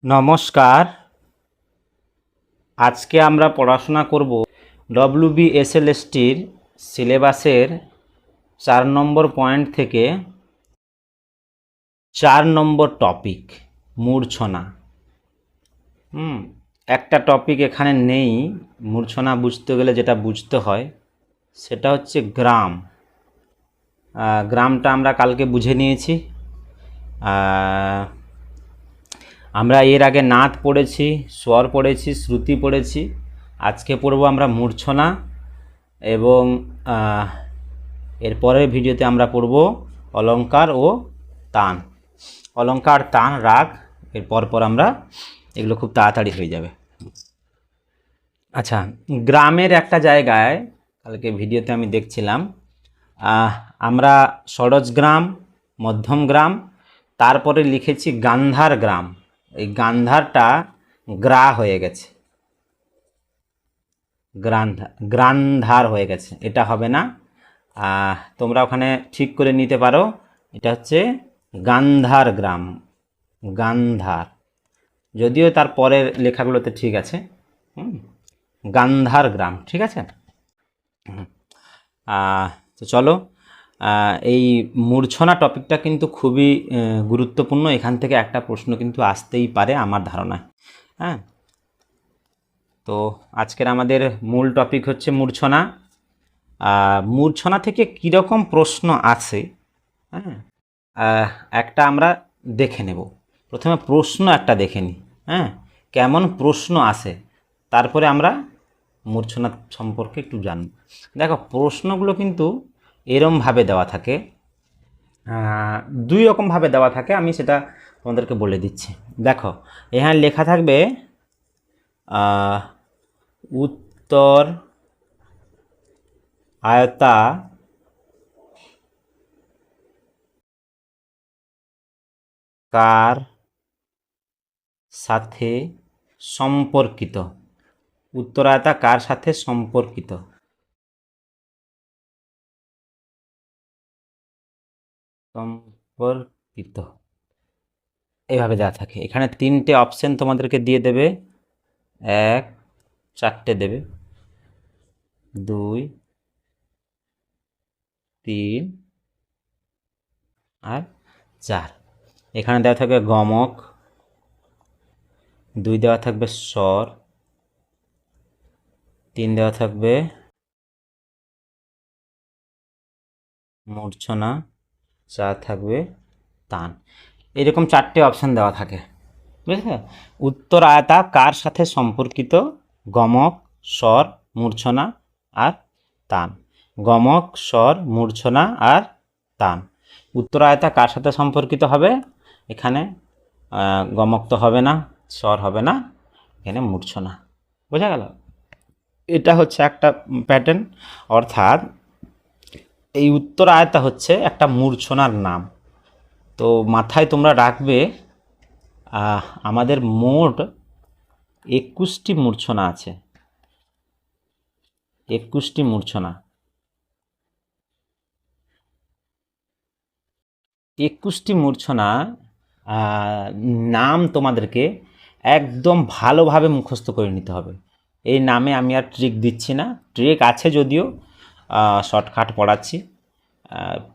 নমস্কার। আজকে আমরা পড়াশোনা করব ডব্লিউবিএসএলএসটির সিলেবাসের 4 নম্বর পয়েন্ট থেকে 4 নম্বর টপিক মূর্ছনা। একটা টপিক এখানে নেই মূর্ছনা বুঝতে গেলে যেটা বুঝতে হয় সেটা হচ্ছে গ্রাম। গ্রামটা আমরা কালকে বুঝে নিয়েছি। আমরা এর আগে নাদ পড়েছি, স্বর পড়েছি, শ্রুতি পড়েছি। আজকে পড়ব আমরা মূর্ছনা এবং এর পরের ভিডিওতে আমরা পড়ব অলঙ্কার ও তান। অলঙ্কার, তান, রাগ এর পর আমরা এগুলো খুব তাড়াতাড়ি হয়ে যাবে। আচ্ছা, গ্রামের একটা জায়গায় কালকে ভিডিওতে আমি দেখছিলাম আমরা সরোজ গ্রাম, মধ্যম গ্রাম, তারপরে লিখেছি গান্ধার গ্রাম। এই গান্ধারটা গ্রা হয়ে গেছে, গ্রান্ধার হয়ে গেছে, এটা হবে না। তোমরা ওখানে ঠিক করে নিতে পারো, এটা হচ্ছে গান্ধার গ্রাম, গান্ধার। যদিও তার পরের লেখাগুলোতে ঠিক আছে, গান্ধার গ্রাম, ঠিক আছে। তো চলো, এই মূর্ছনা টপিকটা কিন্তু খুবই গুরুত্বপূর্ণ। এখান থেকে একটা প্রশ্ন কিন্তু আসতেই পারে আমার ধারণা। হ্যাঁ, তো আজকের আমাদের মূল টপিক হচ্ছে মূর্ছনা। মূর্ছনা থেকে কীরকম প্রশ্ন আছে, হ্যাঁ, একটা আমরা দেখে নেব। প্রথমে প্রশ্ন একটা দেখে নিই, হ্যাঁ, কেমন প্রশ্ন আসে, তারপরে আমরা মূর্ছনা সম্পর্কে একটু জানব। দেখো, প্রশ্নগুলো কিন্তু এরমভাবে দেওয়া থাকে, দুই রকমভাবে দেওয়া থাকে, আমি সেটা তোমাদেরকে বলে দিচ্ছি। দেখো, এখানে লেখা থাকবে উত্তর আয়তাকার সাথে সম্পর্কিত। উত্তরায়তা কার সাথে সম্পর্কিত? সম্পর্কিত এইভাবে দেওয়া থাকে। এখানে 3টে অপশন তোমাদেরকে দিয়ে দেবে, 1, 4টে দেবে, 2, 3 আর 4। এখানে দেওয়া থাকবে গমক, 2 দেওয়া থাকবে স্বর, 3 দেওয়া থাকবে মূর্ছনা, 4 থাকবে তান। এরকম 4টে অপশান দেওয়া থাকে, বুঝলে? উত্তর আয়তা কার সাথে সম্পর্কিত? গমক, স্বর, মূর্ছনা আর তান। গমক, স্বর, মূর্ছনা আর তান। উত্তর আয়তা কার সাথে সম্পর্কিত হবে? এখানে গমক তো হবে না, স্বর হবে না, এখানে মূর্ছনা। বোঝা গেল? এটা হচ্ছে একটা প্যাটার্ন, অর্থাৎ এই উত্তর আয়তা হচ্ছে একটা মূর্ছনার নাম। তো মাথায় তোমরা রাখবে, আমাদের মোট 21টি মূর্ছনা আছে, 21টি মূর্ছনা। 21টি মূর্ছনা নাম তোমাদেরকে একদম ভালোভাবে মুখস্থ করে নিতে হবে। এই নামে আমি আর ট্রিক দিচ্ছি না, ট্রিক আছে যদিও, শর্টকাট পড়াচ্ছি।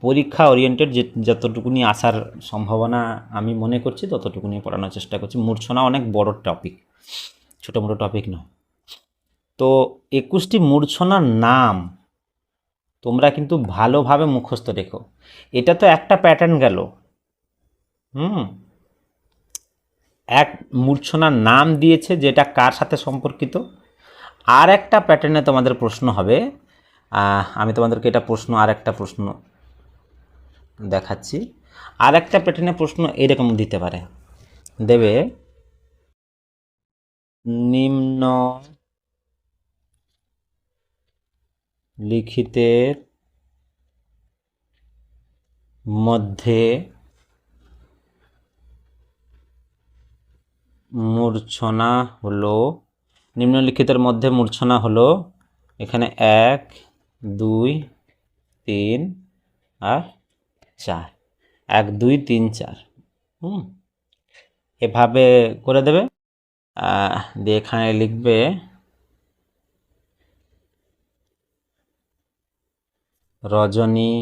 পরীক্ষা ওরিয়েন্টেড যতটুকুনি আসার সম্ভাবনা আমি মনে করছি ততটুকুনি পড়ানোর চেষ্টা করছি। মূর্ছনা অনেক বড় টপিক, ছোটো মোটো টপিক নয়। তো 21টি মূর্ছনার নাম তোমরা কিন্তু ভালোভাবে মুখস্থ রেখো। এটা তো একটা প্যাটার্ন গেল, এক মূর্ছনার নাম দিয়েছে যেটা কার সাথে সম্পর্কিত। আর একটা প্যাটার্নে তোমাদের প্রশ্ন হবে, আমি তোমাদেরকে এটা প্রশ্ন, আর একটা প্রশ্ন দেখাচ্ছি। আর একটা প্যাটার্নে প্রশ্ন এরকম দিতে পারে, দেবে নিম্ন লিখিতের মধ্যে মূর্ছনা হলো, নিম্নলিখিতের মধ্যে মূর্ছনা হলো এখানে 1, 2, 3 আর 4। 1, 2, 3, 4। এভাবে করে দেবে। দিয়ে এখানে লিখবে রজনী,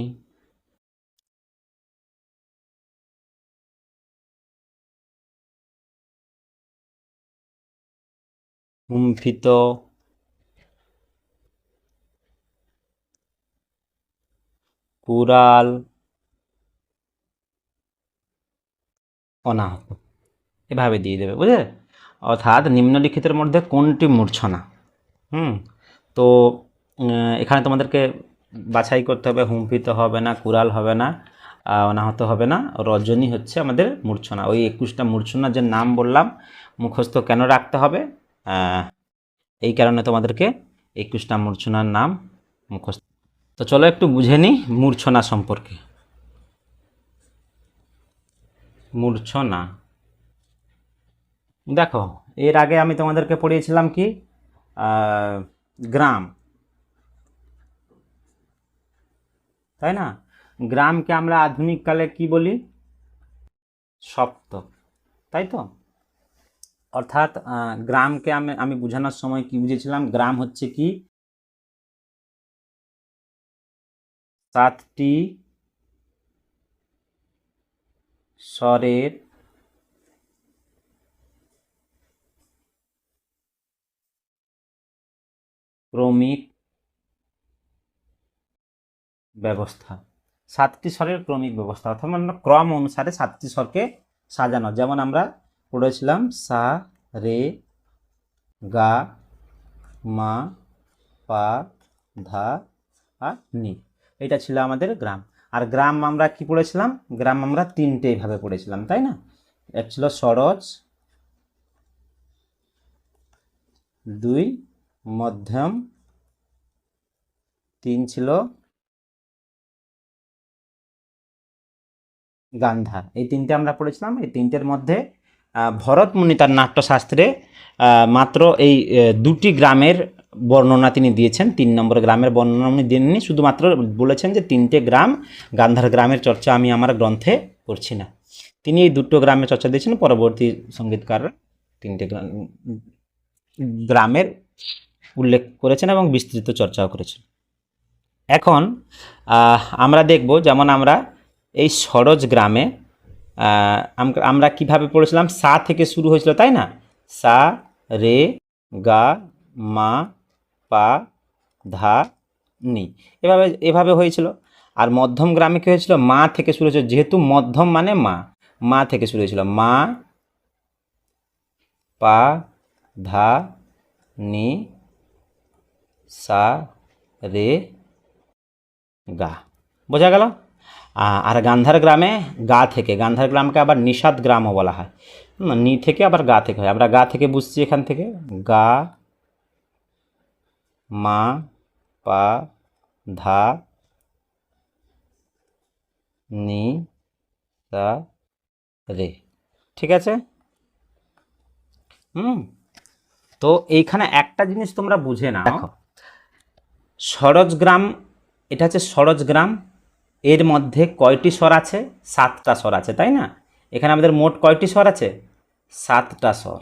কুম্ভিত, কুড়াল, অনাহত, এভাবে দিয়ে দেবে, বুঝলে? অর্থাৎ নিম্নলিখিতের মধ্যে কোনটি মূর্ছনা? তো এখানে তোমাদেরকে বাছাই করতে হবে, হুমফিত হবে না, কুড়াল হবে না, অনাহত হবে না, রজনী হচ্ছে আমাদের মূর্ছনা। ওই 21টা মূর্ছনা যে নাম বললাম মুখস্থ কেন রাখতে হবে, এই কারণে তোমাদেরকে 21টা মূর্ছনার নাম মুখস্থ। তো চলো একটু বুঝে নিই মূর্ছনা সম্পর্কে। মূর্ছনা দেখো, এর আগে আমি তোমাদেরকে পড়িয়েছিলাম কি গ্রাম, তাই না? গ্রামকে আমরা আধুনিক কালে কি বলি? সপ্তক, তাই তো? অর্থাৎ গ্রামকে আমি বোঝানোর সময় কি বুঝেছিলাম? গ্রাম হচ্ছে কি 7টি স্বরের ক্রমিক ব্যবস্থা। 7টি স্বরের ক্রমিক ব্যবস্থা, অর্থাৎ মানে ক্রম অনুসারে 7টি স্বরকে সাজানো। যেমন আমরা পড়েছিলাম সা, রে, গা, মা, পা, ধা আর নি। এটা ছিল আমাদের গ্রাম। আর গ্রাম আমরা কি পড়েছিলাম? গ্রাম আমরা 3টে ভাবে পড়েছিলাম, তাই না? এক ছিল সরজ, 2 মধ্যম, 3 ছিল গান্ধার। এই 3টে আমরা পড়েছিলাম। এই 3টের মধ্যে ভরতমুনি তার নাট্যশাস্ত্রে মাত্র এই 2টি গ্রামের বর্ণনা তিনি দিয়েছেন। 3 নম্বর গ্রামের বর্ণনা উনি দেননি, শুধুমাত্র বলেছেন যে 3টে গ্রাম, গান্ধার গ্রামের চর্চা আমি আমার গ্রন্থে করছি না। তিনি এই 2টো গ্রামের চর্চা দিয়েছেন। পরবর্তী সঙ্গীতকাররা 3টে গ্রামের উল্লেখ করেছেন এবং বিস্তৃত চর্চাও করেছেন। এখন আমরা দেখব, যেমন আমরা এই সরজ গ্রামে আমরা কিভাবে পড়েছিলাম? সা থেকে শুরু হয়েছিল, তাই না? সা, রে, গা, মা, পা, ধা, নি, এভাবে হয়েছিল। আর মধ্যম গ্রামে কী হয়েছিল? মা থেকে শুরু হয়েছিল, যেহেতু মধ্যম মানে মা থেকে শুরু হয়েছিল। মা, পা, ধা, নি, সা, রে, গা। বোঝা গেল? আর গান্ধার গ্রামে গা থেকে, গান্ধার গ্রামকে আবার নিষাদ গ্রামও বলা হয়। নি থেকে আবার গা থেকে হয়। আমরা গা থেকে বুঝছি এখান থেকে, গা, মা, পা, ধা, নি, সা, রে। ঠিক আছে? তো এইখানে একটা জিনিস তোমরা বুঝে নাও। দেখো, সরজ গ্রাম, এটা হচ্ছে সরজ গ্রাম। এর মধ্যে কয়টি স্বর আছে? 7টা স্বর আছে, তাই না? এখানে আমাদের মোট কয়টি স্বর আছে? 7টা স্বর,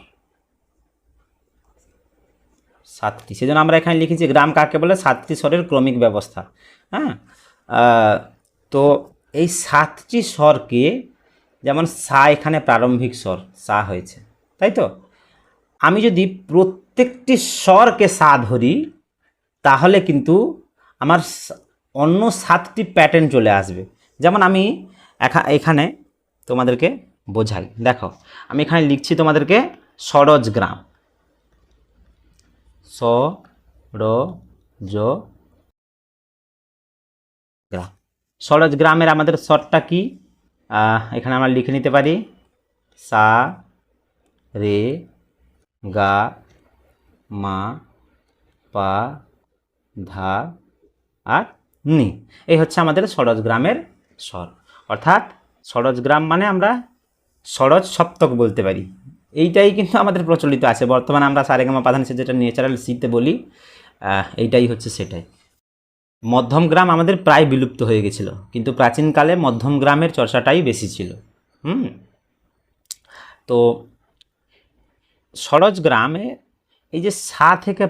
7টি। সেজন্য আমরা এখানে লিখেছি গ্রাম কাকে বলে? 7টি স্বরের ক্রমিক ব্যবস্থা। হ্যাঁ, তো এই 7টি স্বরকে, যেমন সা এখানে প্রারম্ভিক স্বর, সা হয়েছে, তাই তো? আমি যদি প্রত্যেকটি স্বরকে সা ধরি, তাহলে কিন্তু আমার অন্য 7টি প্যাটার্ন চলে আসবে। যেমন আমি এখানে তোমাদেরকে বোঝাই। দেখো, আমি এখানে লিখছি তোমাদেরকে সরজ গ্রাম, স, র, জ, গ্রাম। সরজ গ্রামের আমাদের স্বরটা কি? এখানে আমরা লিখে নিতে পারি সা, রে, গা, মা, পা, ধা আর নি। এই হচ্ছে আমাদের সরজ গ্রামের স্বর। অর্থাৎ সরজ গ্রাম মানে আমরা সরজ সপ্তক বলতে পারি। এইটাই কিন্তু আমাদের প্রচলিত আছে বর্তমানে। আমরা সারেগামা পাধানিসা যেটা ন্যাচারাল সিতে বলি, এইটাই হচ্ছে সেটাই। মধ্যম গ্রাম আমাদের প্রায় বিলুপ্ত হয়ে গেছিল, কিন্তু প্রাচীনকালে মধ্যম গ্রামের চর্চাটাই বেশি ছিল। তো সরজ গ্রামে এই যে সা থেকে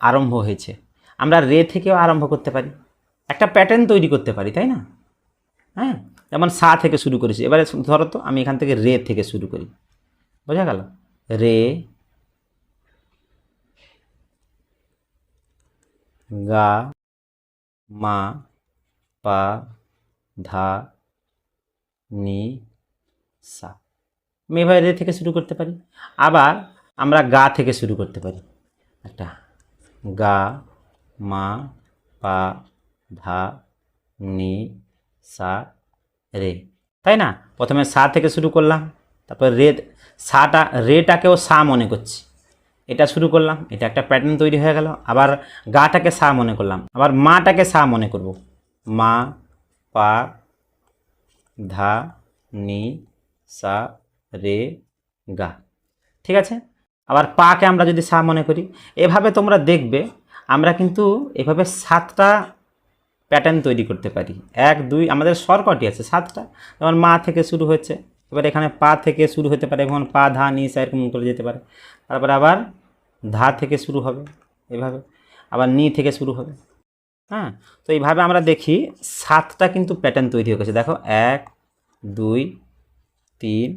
আরম্ভ হয়েছে, আমরা রে থেকেও আরম্ভ করতে পারি, একটা প্যাটার্ন তৈরি করতে পারি, তাই না? হ্যাঁ, যেমন সা থেকে শুরু করেছি, এবারে ধরো তো আমি এখান থেকে রে থেকে শুরু করি, বোঝা গেল? রে, গা, মা, পা, ধা, নি, সা। আমি এভাবে রে থেকে শুরু করতে পারি। আবার আমরা গা থেকে শুরু করতে পারি, একটা গা, মা, পা, ধা, নি, সা, রে, তাই না? প্রথমে সা থেকে শুরু করলাম, তারপর রে, সাটা রেটাকেও সা মনে করছি, এটা শুরু করলাম, এটা একটা প্যাটার্ন তৈরি হয়ে গেল। আবার গাটাকে সা মনে করলাম, আবার মাটাকে সা মনে করব, মা, পা, ধা, নি, সা, রে, গা, ঠিক আছে? আবার পাকে আমরা যদি সা মনে করি, এভাবে তোমরা দেখবে আমরা কিন্তু এভাবে 7টা প্যাটার্ন তৈরি করতে পারি। 1 2 আমাদের স্বর কটি আছে? 7টা। যেমন মা থেকে শুরু হচ্ছে, এবার এখানে পা থেকে শুরু হতে পারে, যেমন পা, ধা, নি, সা এরকম করে যেতে পারে। তারপরে আবার ধা থেকে শুরু হবে এভাবে, আবার নি থেকে শুরু হবে। হ্যাঁ, তো এইভাবে আমরা দেখি 7টা কিন্তু প্যাটার্ন তৈরি হয়ে গেছে। দেখো 1 2 3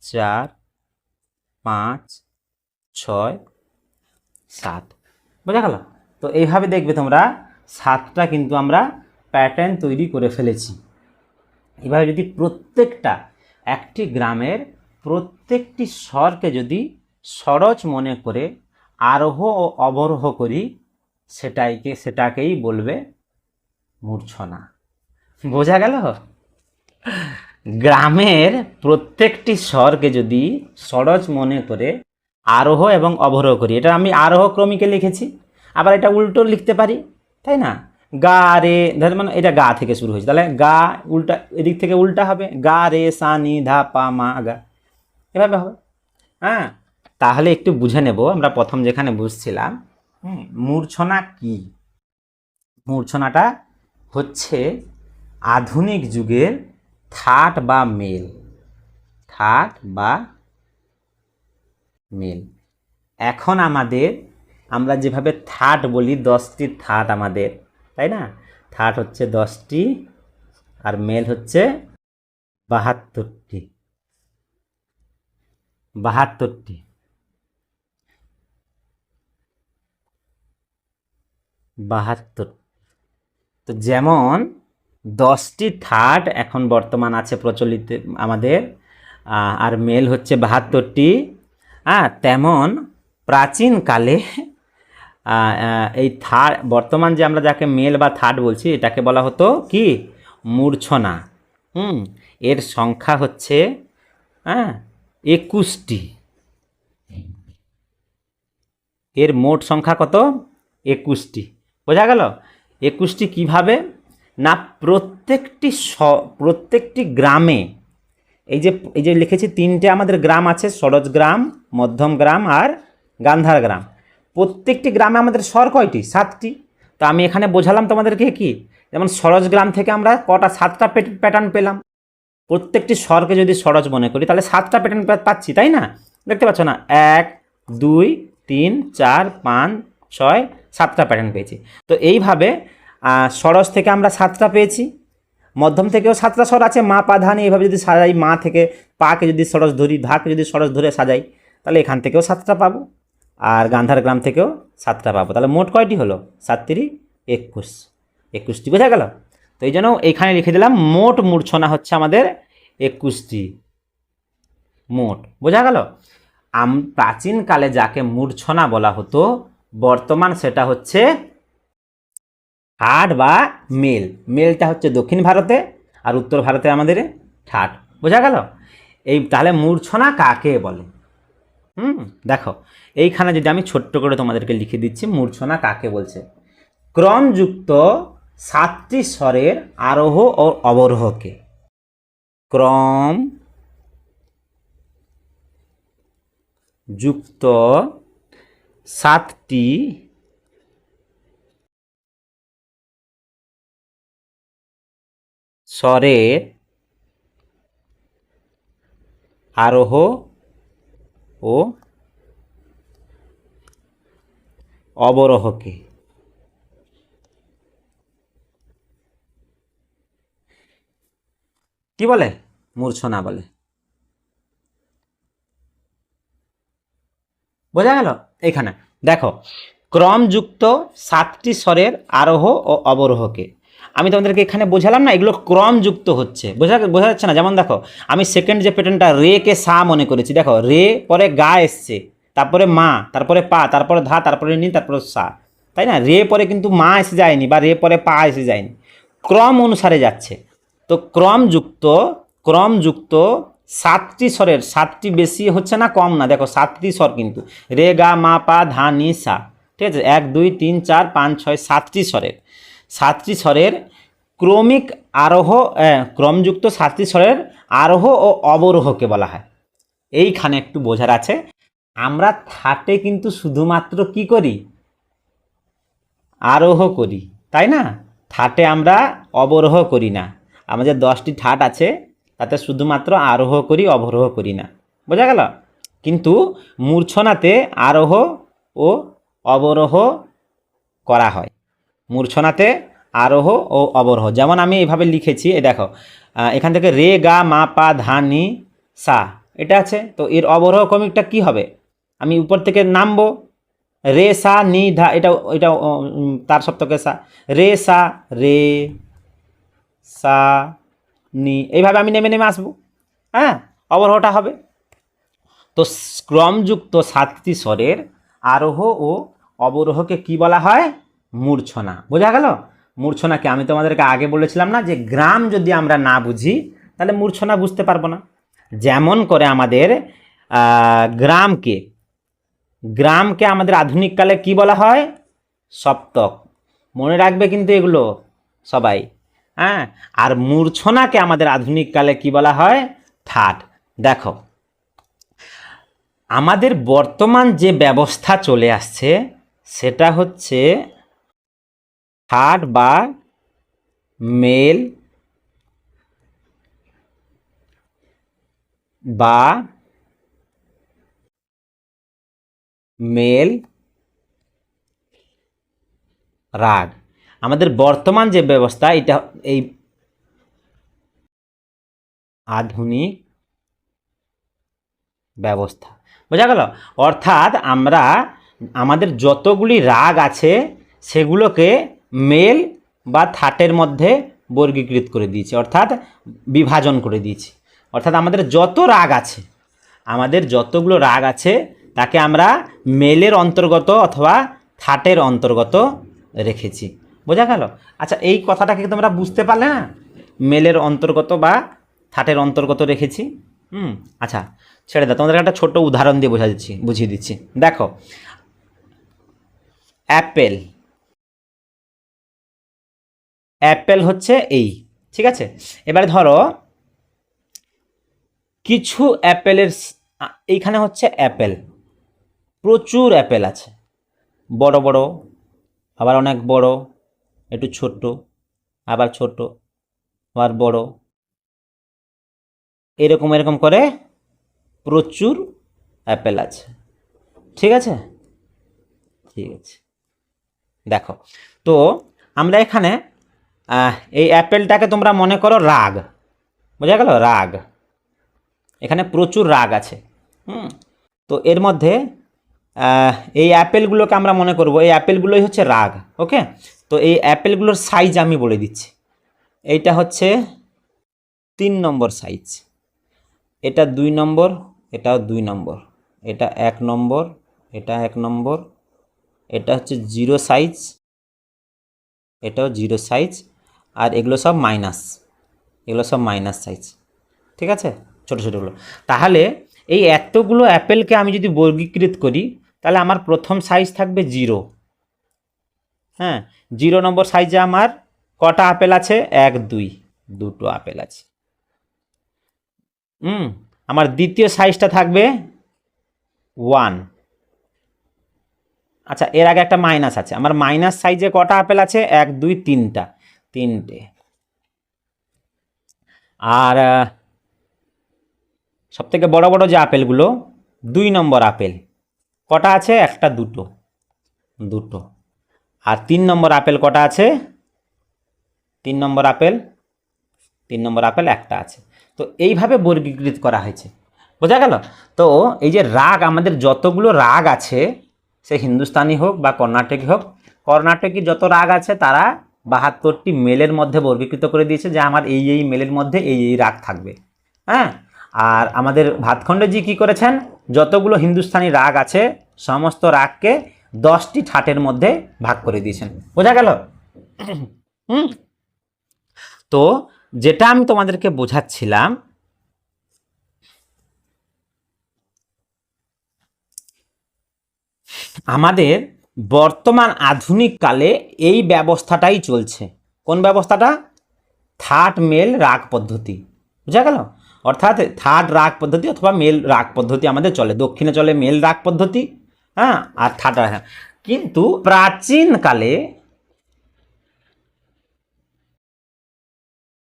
4 5 6 7, বোঝা গেল? তো এইভাবে দেখবে তোমরা 7টা কিন্তু আমরা প্যাটার্ন তৈরি করে ফেলেছি। এভাবে যদি প্রত্যেকটা একটি গ্রামের প্রত্যেকটি স্বরকে যদি সরজ মনে করে আরোহ ও অবরোহ করি, সেটাকেই বলবে মূর্ছনা। বোঝা গেল? গ্রামের প্রত্যেকটি স্বরকে যদি সরজ মনে করে আরোহ এবং অবরোহ করি, এটা আমি আরোহ ক্রমিকে লিখেছি, আবার এটা উল্টো লিখতে পারি, তাই না? গা রে, ধর মানে এটা গা থেকে শুরু হয়েছে, তাহলে গা উল্টা, এদিক থেকে উল্টা হবে, গা রে সা নি ধা পা মা গা, এভাবে হবে। হ্যাঁ, তাহলে একটু বুঝে নেব আমরা প্রথম যেখানে বুঝছিলাম। মূর্ছনা কি? মূর্ছনাটা হচ্ছে আধুনিক যুগের থাট বা মেল, থাট বা মেল। এখন আমরা যেভাবে থাট বলি, 10টি থাট আমাদের, তাই না? থাট হচ্ছে 10টি, আর মেল হচ্ছে 72টি। 72টি, 72। তো যেমন 10টি থাট এখন বর্তমান আছে প্রচলিত আমাদের, আর মেল হচ্ছে 72টি। হ্যাঁ, তেমন প্রাচীনকালে এই থাট, বর্তমান যে আমরা যাকে মেল বা থাট বলছি, এটাকে বলা হতো কি? মূর্ছনা। এর সংখ্যা হচ্ছে 21টি। এর মোট সংখ্যা কত? 21টি। বোঝা গেল? 21টি কীভাবে না, প্রত্যেকটি গ্রামে, এই যে লিখেছি 3টে আমাদের গ্রাম আছে, সরজ গ্রাম, মধ্যম গ্রাম আর গান্ধার গ্রাম। প্রত্যেকটি গ্রামে আমাদের স্বর কয়টি? 7টি। তো আমি এখানে বোঝালাম তোমাদেরকে কি, যেমন সরজ গ্রাম থেকে আমরা কটা? 7টা প্যাটার্ন পেলাম। প্রত্যেকটি স্বরকে যদি সরজ মনে করি, তাহলে 7টা প্যাটার্ন পাচ্ছি, তাই না? দেখতে পাচ্ছ না? 1 2 3 4 5 6 7টা প্যাটার্ন পেয়েছি। তো এইভাবে সরজ থেকে আমরা 7টা পেয়েছি, মধ্যম থেকেও 7টা স্বর আছে, মা পা ধা নি, এইভাবে যদি সাজাই, মা থেকে পাকে যদি সরজ ধরি, ধাকে যদি সরজ ধরে সাজাই, তাহলে এখান থেকেও 7টা পাবো, আর গান্ধার গ্রাম থেকেও 7টা পাবো। তাহলে মোট কয়টি হলো? 7 3 21, 21টি। বোঝা গেল? তো এই জন্য এইখানে লিখে দিলাম মোট মূর্ছনা হচ্ছে আমাদের 21টি, মোট। বোঝা গেল? প্রাচীনকালে যাকে মূর্ছনা বলা হতো, বর্তমান সেটা হচ্ছে ঠাট বা মেল। মেলটা হচ্ছে দক্ষিণ ভারতে, আর উত্তর ভারতে আমাদের ঠাট। বোঝা গেল? তাহলে মূর্ছনা কাকে বলে? দেখো, এইখানে যদি আমি ছোট্ট করে তোমাদেরকে লিখে দিচ্ছি মূর্ছনা কাকে বলছে। ক্রমযুক্ত 7টি স্বরের আরোহ ও অবরোহকে, ক্রম যুক্ত 7টি স্বরের আরোহ ও অবরোহকে কি বলে? মূর্ছনা বলে। বোঝা গেল? এখানে দেখো, ক্রমযুক্ত 7টি স্বরের আরোহ ও অবরোহকে আমি তোমাদেরকে এখানে বোঝালাম না, এগুলো ক্রমযুক্ত হচ্ছে। বোঝা যাচ্ছে না? যেমন দেখো, আমি সেকেন্ড যে প্যাটার্নটা রে কে সা মনে করেছি, দেখো রে পরে গা এসছে, তারপরে মা, তারপরে পা, তারপরে ধা, তারপরে নি, তারপরে সা, তাই না? রে পরে কিন্তু মা এসে যায়নি বা রে পরে পা এসে যায়নি, ক্রম অনুসারে যাচ্ছে। তো ক্রমযুক্ত 7টি স্বরের, 7টি বেশি হচ্ছে না কম না, দেখো 7টি স্বর কিন্তু, রে গা মা পা ধা নি সা, ঠিক আছে? 1 2 3 4 5 6 7টি স্বরের, 7টি স্বরের ক্রমিক আরোহ, ক্রমযুক্ত 7টি স্বরের আরোহ ও অবরোহকে বলা হয়। এইখানে একটু বোঝার আছে, আমরা থাটে কিন্তু শুধুমাত্র কি করি? আরোহ করি, তাই না? থাটে আমরা অবরোহ করি না। আমাদের 10টি ঠাট আছে, তাতে শুধুমাত্র আরোহ করি, অবরোহ করি না। বোঝা গেল? কিন্তু মূর্ছনাতে আরোহ ও অবরোহ করা হয়। মূর্ছনাতে আরোহ ও অবরোহ, যেমন আমি এইভাবে লিখেছি, এই দেখো, এখান থেকে রে গা মা পা ধা নি সা, এটা আছে, তো এর অবরোহ ক্রমিকটা কি হবে? আমি উপর থেকে নামবো, রে সা নি ধা, এটা তার সপ্তকে সা, রে সা রে সা নি, এইভাবে আমি নেমে নেমে আসবো, হ্যাঁ, অবরোহটা হবে। তো ক্রমযুক্ত 7টি স্বরের আরোহ ও অবরোহকে কি বলা হয়? মূর্ছনা। বোঝা গেল? মূর্ছনাকে আমি তোমাদেরকে আগে বলেছিলাম না, যে গ্রাম যদি আমরা না বুঝি তাহলে মূর্ছনা বুঝতে পারবো না। যেমন করে আমাদের গ্রামকে গ্রামকে আমাদের আধুনিক কালে কি বলা হয়? সপ্তক। মনে রাখবে কিন্তু এগুলো সবাই, হ্যাঁ। আর মূর্ছনাকে আমাদের আধুনিক কালে কি বলা হয়? ঠাট। দেখো, আমাদের বর্তমান যে ব্যবস্থা চলে আসছে সেটা হচ্ছে ঠাট বা মেল বা মেল রাগ। আমাদের বর্তমান যে ব্যবস্থা, এটা এই আধুনিক ব্যবস্থা। বোঝা গেল? অর্থাৎ আমরা আমাদের যতগুলি রাগ আছে সেগুলোকে মেল বা থাটের মধ্যে বর্গীকৃত করে দিয়েছি, অর্থাৎ বিভাজন করে দিয়েছি। অর্থাৎ আমাদের যত রাগ আছে, আমাদের যতগুলো রাগ আছে তাকে আমরা মেলের অন্তর্গত অথবা থাটের অন্তর্গত রেখেছি। বোঝা গেল? আচ্ছা, এই কথাটাকে তোমরা বুঝতে পারলে না? মেলের অন্তর্গত বা থাটের অন্তর্গত রেখেছি। আচ্ছা, ছেড়ে দাও, তোমাদের একটা ছোট উদাহরণ দিয়ে বুঝিয়ে দিচ্ছি। দেখো, অ্যাপেল, অ্যাপেল হচ্ছে এই, ঠিক আছে? এবারে ধরো কিছু অ্যাপেলের, এইখানে হচ্ছে অ্যাপেল, প্রচুর অ্যাপেল আছে, বড় বড়, আবার অনেক বড়, একটু ছোট, আবার ছোট, আবার বড়, এরকম এরকম করে প্রচুর অ্যাপেল আছে, ঠিক আছে? ঠিক আছে, দেখো, তো আমরা এখানে এই অ্যাপেলটাকে তোমরা মনে করো রাগ। বোঝা গেল? রাগ, এখানে প্রচুর রাগ আছে। তো এর মধ্যে এই অ্যাপেলগুলোকে আমরা মনে করব, এই অ্যাপেলগুলোই হচ্ছে রাগ। ওকে, তো এই অ্যাপেলগুলোর সাইজ আমি বলে দিচ্ছি। এইটা হচ্ছে 3 নম্বর সাইজ, এটা 2 নম্বর, এটাও 2 নম্বর, এটা 1 নম্বর, এটা 1 নম্বর, এটা হচ্ছে 0 সাইজ, এটাও 0 সাইজ, আর এগুলো সব মাইনাস, এগুলো সব মাইনাস সাইজ, ঠিক আছে? ছোটো ছোটোগুলো। তাহলে এই এতগুলো অ্যাপেলকে আমি যদি বর্গীকৃত করি তাহলে আমার প্রথম সাইজ থাকবে 0, হ্যাঁ। 0 নম্বর সাইজে আমার কটা আপেল আছে? 1 2, দুটো আপেল আছে। আমার দ্বিতীয় সাইজটা থাকবে 1। আচ্ছা, এর আগে একটা মাইনাস আছে, আমার মাইনাস সাইজে কটা আপেল আছে? 1 2 3টা, 3টে। আর সবথেকে বড় বড় যে আপেলগুলো 2 নম্বর আপেল কটা আছে? একটা, দুটো, দুটো। আর 3 নম্বর আপেল কটা আছে? 3 নম্বর আপেল, 3 নম্বর আপেল একটা আছে। তো এইভাবে বর্গীকৃত করা হয়েছে, বোঝা গেল? তো এই যে রাগ, আমাদের যতগুলো রাগ আছে, সে হিন্দুস্তানি হোক বা কর্ণাটকি হোক, কর্ণাটকি যত রাগ আছে তারা 72টি মেলের মধ্যে বর্গীকৃত করে দিয়েছে যে আমার এই এই মেলের মধ্যে এই এই রাগ থাকবে। হ্যাঁ, আর আমাদের ভাতখণ্ডেজি কি করেছেন? যতগুলো হিন্দুস্তানি রাগ আছে সমস্ত রাগকে 10টি ঠাটের মধ্যে ভাগ করে দিয়েছেন, বোঝা গেল? হুম। তো যেটা আমি তোমাদেরকে বোঝাচ্ছিলাম, আমাদের বর্তমান আধুনিক কালে এই ব্যবস্থাটাই চলছে। কোন ব্যবস্থাটা? থার্ড মেল রাগ পদ্ধতি, বুঝা গেল? অর্থাৎ থার্ড রাগ পদ্ধতি অথবা মেল রাগ পদ্ধতি আমাদের চলে। দক্ষিণে চলে মেল রাগ পদ্ধতি, হ্যাঁ, আর থার্ড রাগ। কিন্তু প্রাচীনকালে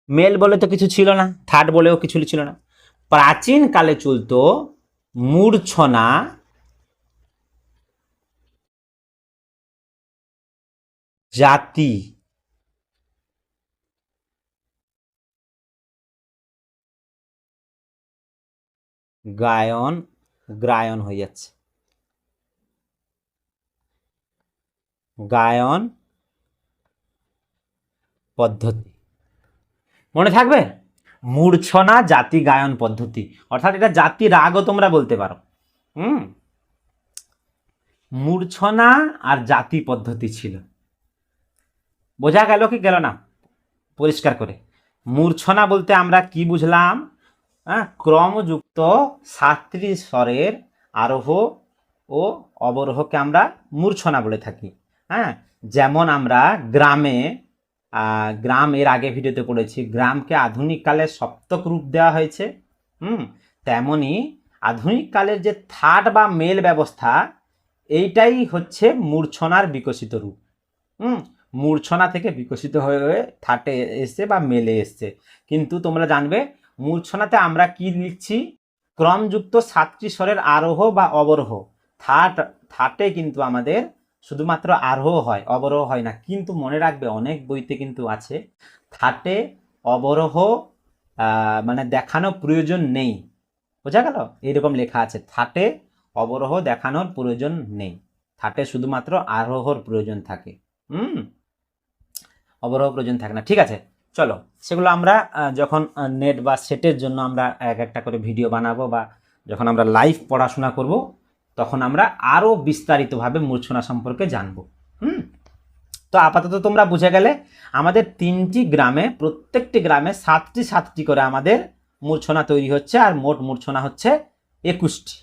মেল বলে তো কিছু ছিল না, থার্ড বলেও কিছু ছিল না। প্রাচীনকালে চলতো মূর্ছনা, জাতি, গায়ন, গ্রায়ন হয়ে যাচ্ছে, গায়ন পদ্ধতি, মনে থাকবে? মূর্ছনা জাতি গায়ন পদ্ধতি, অর্থাৎ এটা জাতি রাগও তোমরা বলতে পারো। মূর্ছনা আর জাতি পদ্ধতি ছিল, বোঝা গেল কি গেল না? পরিষ্কার করে। মূর্ছনা বলতে আমরা কি বুঝলাম? ক্রমযুক্ত 7টি স্বরের আরোহ ও অবরোহকে আমরা মূর্ছনা বলে থাকি। হ্যাঁ, যেমন আমরা গ্রামে, গ্রাম এর আগে ভিডিওতে পড়েছি, গ্রামকে আধুনিক কালের সপ্তক রূপ দেওয়া হয়েছে। তেমনি আধুনিক কালের যে থার্ড বা মেল ব্যবস্থা, এইটাই হচ্ছে মূর্ছনার বিকশিত রূপ। মূর্ছনা থেকে বিকশিত হয়ে হয়ে থার্ডে এসছে বা মেলে এসছে। কিন্তু তোমরা জানবে মূর্ছনাতে আমরা কি লিখছি? ক্রমযুক্ত 7টি স্বরের আরোহ বা অবরোহ। থার্ডে কিন্তু আমাদের শুধুমাত্র আরোহ হয়, অবরোহ হয় না। কিন্তু মনে রাখবে অনেক বইতে কিন্তু আছে থার্ডে অবরোহ মানে দেখানো প্রয়োজন নেই, বোঝা গেল? এইরকম লেখা আছে, থার্ডে অবরোহ দেখানোর প্রয়োজন নেই, থার্ডে শুধুমাত্র আরোহর প্রয়োজন থাকে। অবরোহ প্রয়োজন থাকে না। ঠিক আছে, চলো সেগুলো আমরা যখন নেট বা সেটের জন্য আমরা এক একটা করে ভিডিও বানাবো বা যখন আমরা লাইভ পড়াশোনা করব তখন আমরা আরও বিস্তারিতভাবে মূর্ছনা সম্পর্কে জানবো। তো আপাতত তোমরা বুঝে গেলে আমাদের 3টি গ্রামে, প্রত্যেকটি গ্রামে 7টি করে আমাদের মূর্ছনা তৈরি হচ্ছে, আর মোট মূর্ছনা হচ্ছে 21টি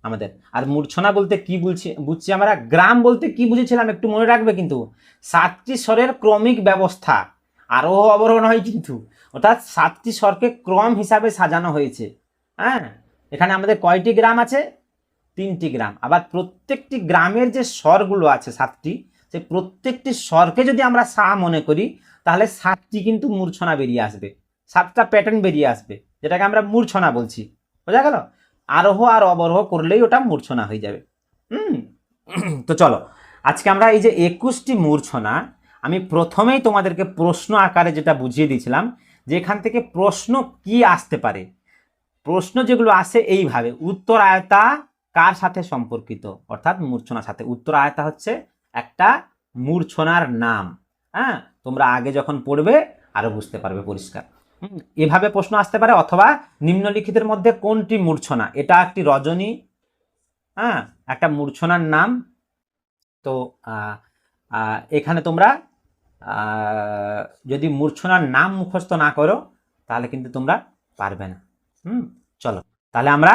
আমাদের। আর মূর্ছনা বলতে কি বুঝছি আমরা? গ্রাম বলতে কি বুঝেছিলাম একটু মনে রাখবে কিন্তু, 7টি স্বরের ক্রমিক ব্যবস্থা, আরোহ অবরোহ নয় কিন্তু, অর্থাৎ 7টি স্বরকে ক্রম হিসাবে সাজানো হয়েছে। হ্যাঁ, এখানে আমাদের কয়টি গ্রাম আছে? 3টি গ্রাম। আবার প্রত্যেকটি গ্রামের যে স্বরগুলো আছে 7টি, সেই প্রত্যেকটি স্বরকে যদি আমরা সা মনে করি তাহলে 7টি কিন্তু মূর্ছনা বেরিয়ে আসবে, 7টা প্যাটার্ন বেরিয়ে আসবে, যেটাকে আমরা মূর্ছনা বলছি, বোঝা গেল? আরোহ আর অবরোহ করলেই ওটা মূর্ছনা হয়ে যাবে। তো চলো আজকে আমরা এই যে 21টি মূর্ছনা, আমি প্রথমেই তোমাদেরকে প্রশ্ন আকারে যেটা বুঝিয়ে দিয়েছিলাম যে এখান থেকে প্রশ্ন কি আসতে পারে। প্রশ্ন যেগুলো আসে এইভাবে, উত্তর আয়তা কার সাথে সম্পর্কিত? অর্থাৎ মূর্ছনার সাথে। উত্তর আয়তা হচ্ছে একটা মূর্ছনার নাম। হ্যাঁ, তোমরা আগে যখন পড়বে আরো বুঝতে পারবে পরিষ্কার। এভাবে প্রশ্ন আসতে পারে, অথবা নিম্নলিখিতের মধ্যে কোনটি মূর্ছনা? এটা একটি রজনী, হ্যাঁ, একটা মূর্ছনার নাম। তো এখানে তোমরা যদি মূর্ছনার নাম মুখস্থ না করো তাহলে কিন্তু তোমরা পারবে না। চলো তাহলে আমরা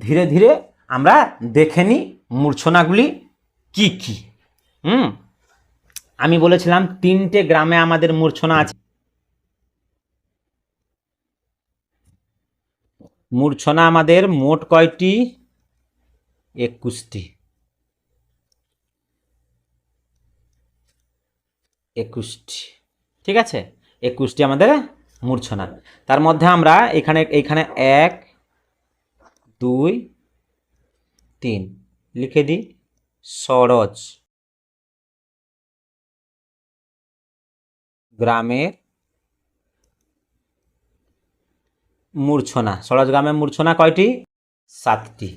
ধীরে ধীরে আমরা দেখে নিই মূর্ছনাগুলি কি কি। আমি বলেছিলাম 3টে গ্রামে আমাদের মূর্ছনা আছে। মূর্ছনা আমাদের মোট কয়টি? 21টি। 21টি, ঠিক আছে, 21টি আমাদের মূর্ছনা। তার মধ্যে আমরা এখানে 1 2 3 লিখে দিই সরোজ গ্রামের মূর্ছনা। সরোজ গ্রামের মূর্ছনা কয়টি? 7টি।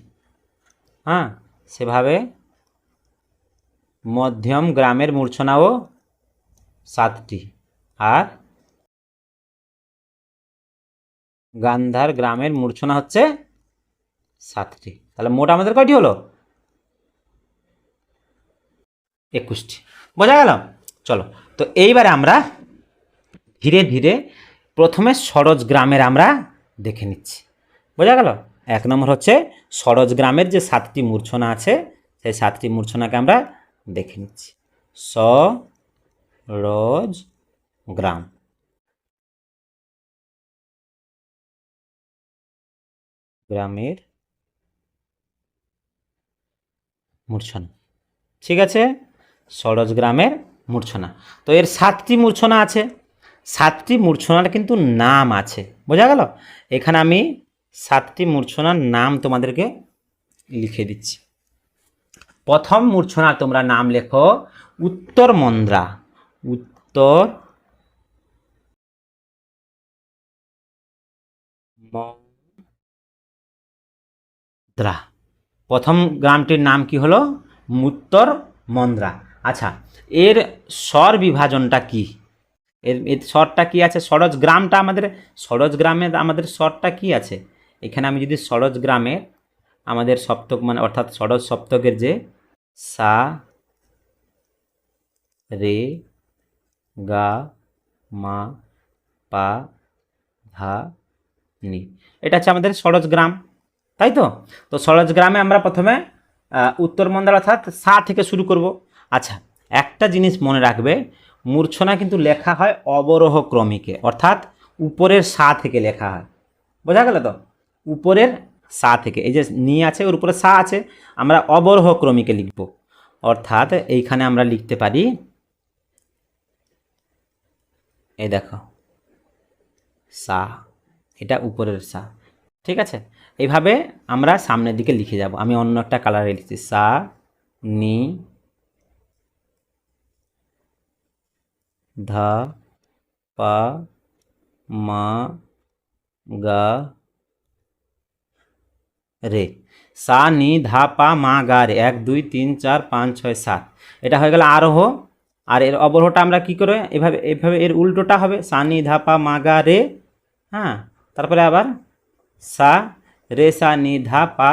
হ্যাঁ, সেভাবে মধ্যম গ্রামের মূর্ছনাও 7টি, আর গান্ধার গ্রামের মূর্ছনা হচ্ছে 7টি। তাহলে মোট আমাদের কয়টি হলো? 21টি। বোঝা গেল? চলো, তো এইবারে আমরা ধীরে ধীরে প্রথমে সরোজ গ্রামের আমরা দেখে নিচ্ছি। বোঝা গেল? 1 নম্বর হচ্ছে সরোজ গ্রামের যে 7টি মূর্ছনা আছে, সেই 7টি মূর্ছনাকে আমরা দেখে নিচ্ছি। সরোজ গ্রাম। গ্রামের মূর্ছনা, ঠিক আছে? সরোজ গ্রামের মূর্ছনা। তো এর 7টি মূর্ছনা আছে, 7টি মূর্ছনার কিন্তু নাম আছে। বোঝা গেল? এখানে আমি 7টি মূর্ছনার নাম তোমাদেরকে লিখে দিচ্ছি। প্রথম মূর্ছনা তোমরা নাম লেখো উত্তর মন্দ্রা। উত্তর মন্দ্রা। প্রথম গ্রামটির নাম কি হলো? উত্তর মন্দ্রা। আচ্ছা, এর স্বর বিভাজনটা কি? এর স্বরটা কি আছে? সরোজ গ্রামটা আমাদের, সরোজ গ্রামে আমাদের স্বরটা কি আছে? এখানে আমি যদি সরোজ গ্রামে আমাদের সপ্তক মানে অর্থাৎ সরোজ সপ্তকের যে সা রে গা মা পা ধা নি, এটা হচ্ছে আমাদের সরোজ গ্রাম, তাই তো? তো সরোজ গ্রামে আমরা প্রথমে উত্তর মন্দ্রা অর্থাৎ সা থেকে শুরু করব। আচ্ছা, একটা জিনিস মনে রাখবে, মূর্ছনা কিন্তু লেখা হয় অবরোহ ক্রমিকে, অর্থাৎ উপরের সা থেকে লেখা হয়। বোঝা গেল তো? উপরের সা থেকে, এই যে নি আছে ওর উপরে সা আছে, আমরা অবরোহ ক্রমিকে লিখব। অর্থাৎ এইখানে আমরা লিখতে পারি, এই দেখো সা, এটা উপরের সা, ঠিক আছে? এইভাবে আমরা সামনের দিকে লিখে যাব। আমি অন্য একটা কালারে লিখছি, সা নি ধা পা মা গা রে। সা নি ধা পা মা গা রে, 1 2 3 4 5 6 7, এটা হয়ে গেল আরোহ। আর এর অবরোহটা আমরা কি করে, এভাবে এভাবে এর উল্টোটা হবে, সা নি ধা পা মা গা রে। হ্যাঁ, তারপরে আবার সা রে সা নি ধা পা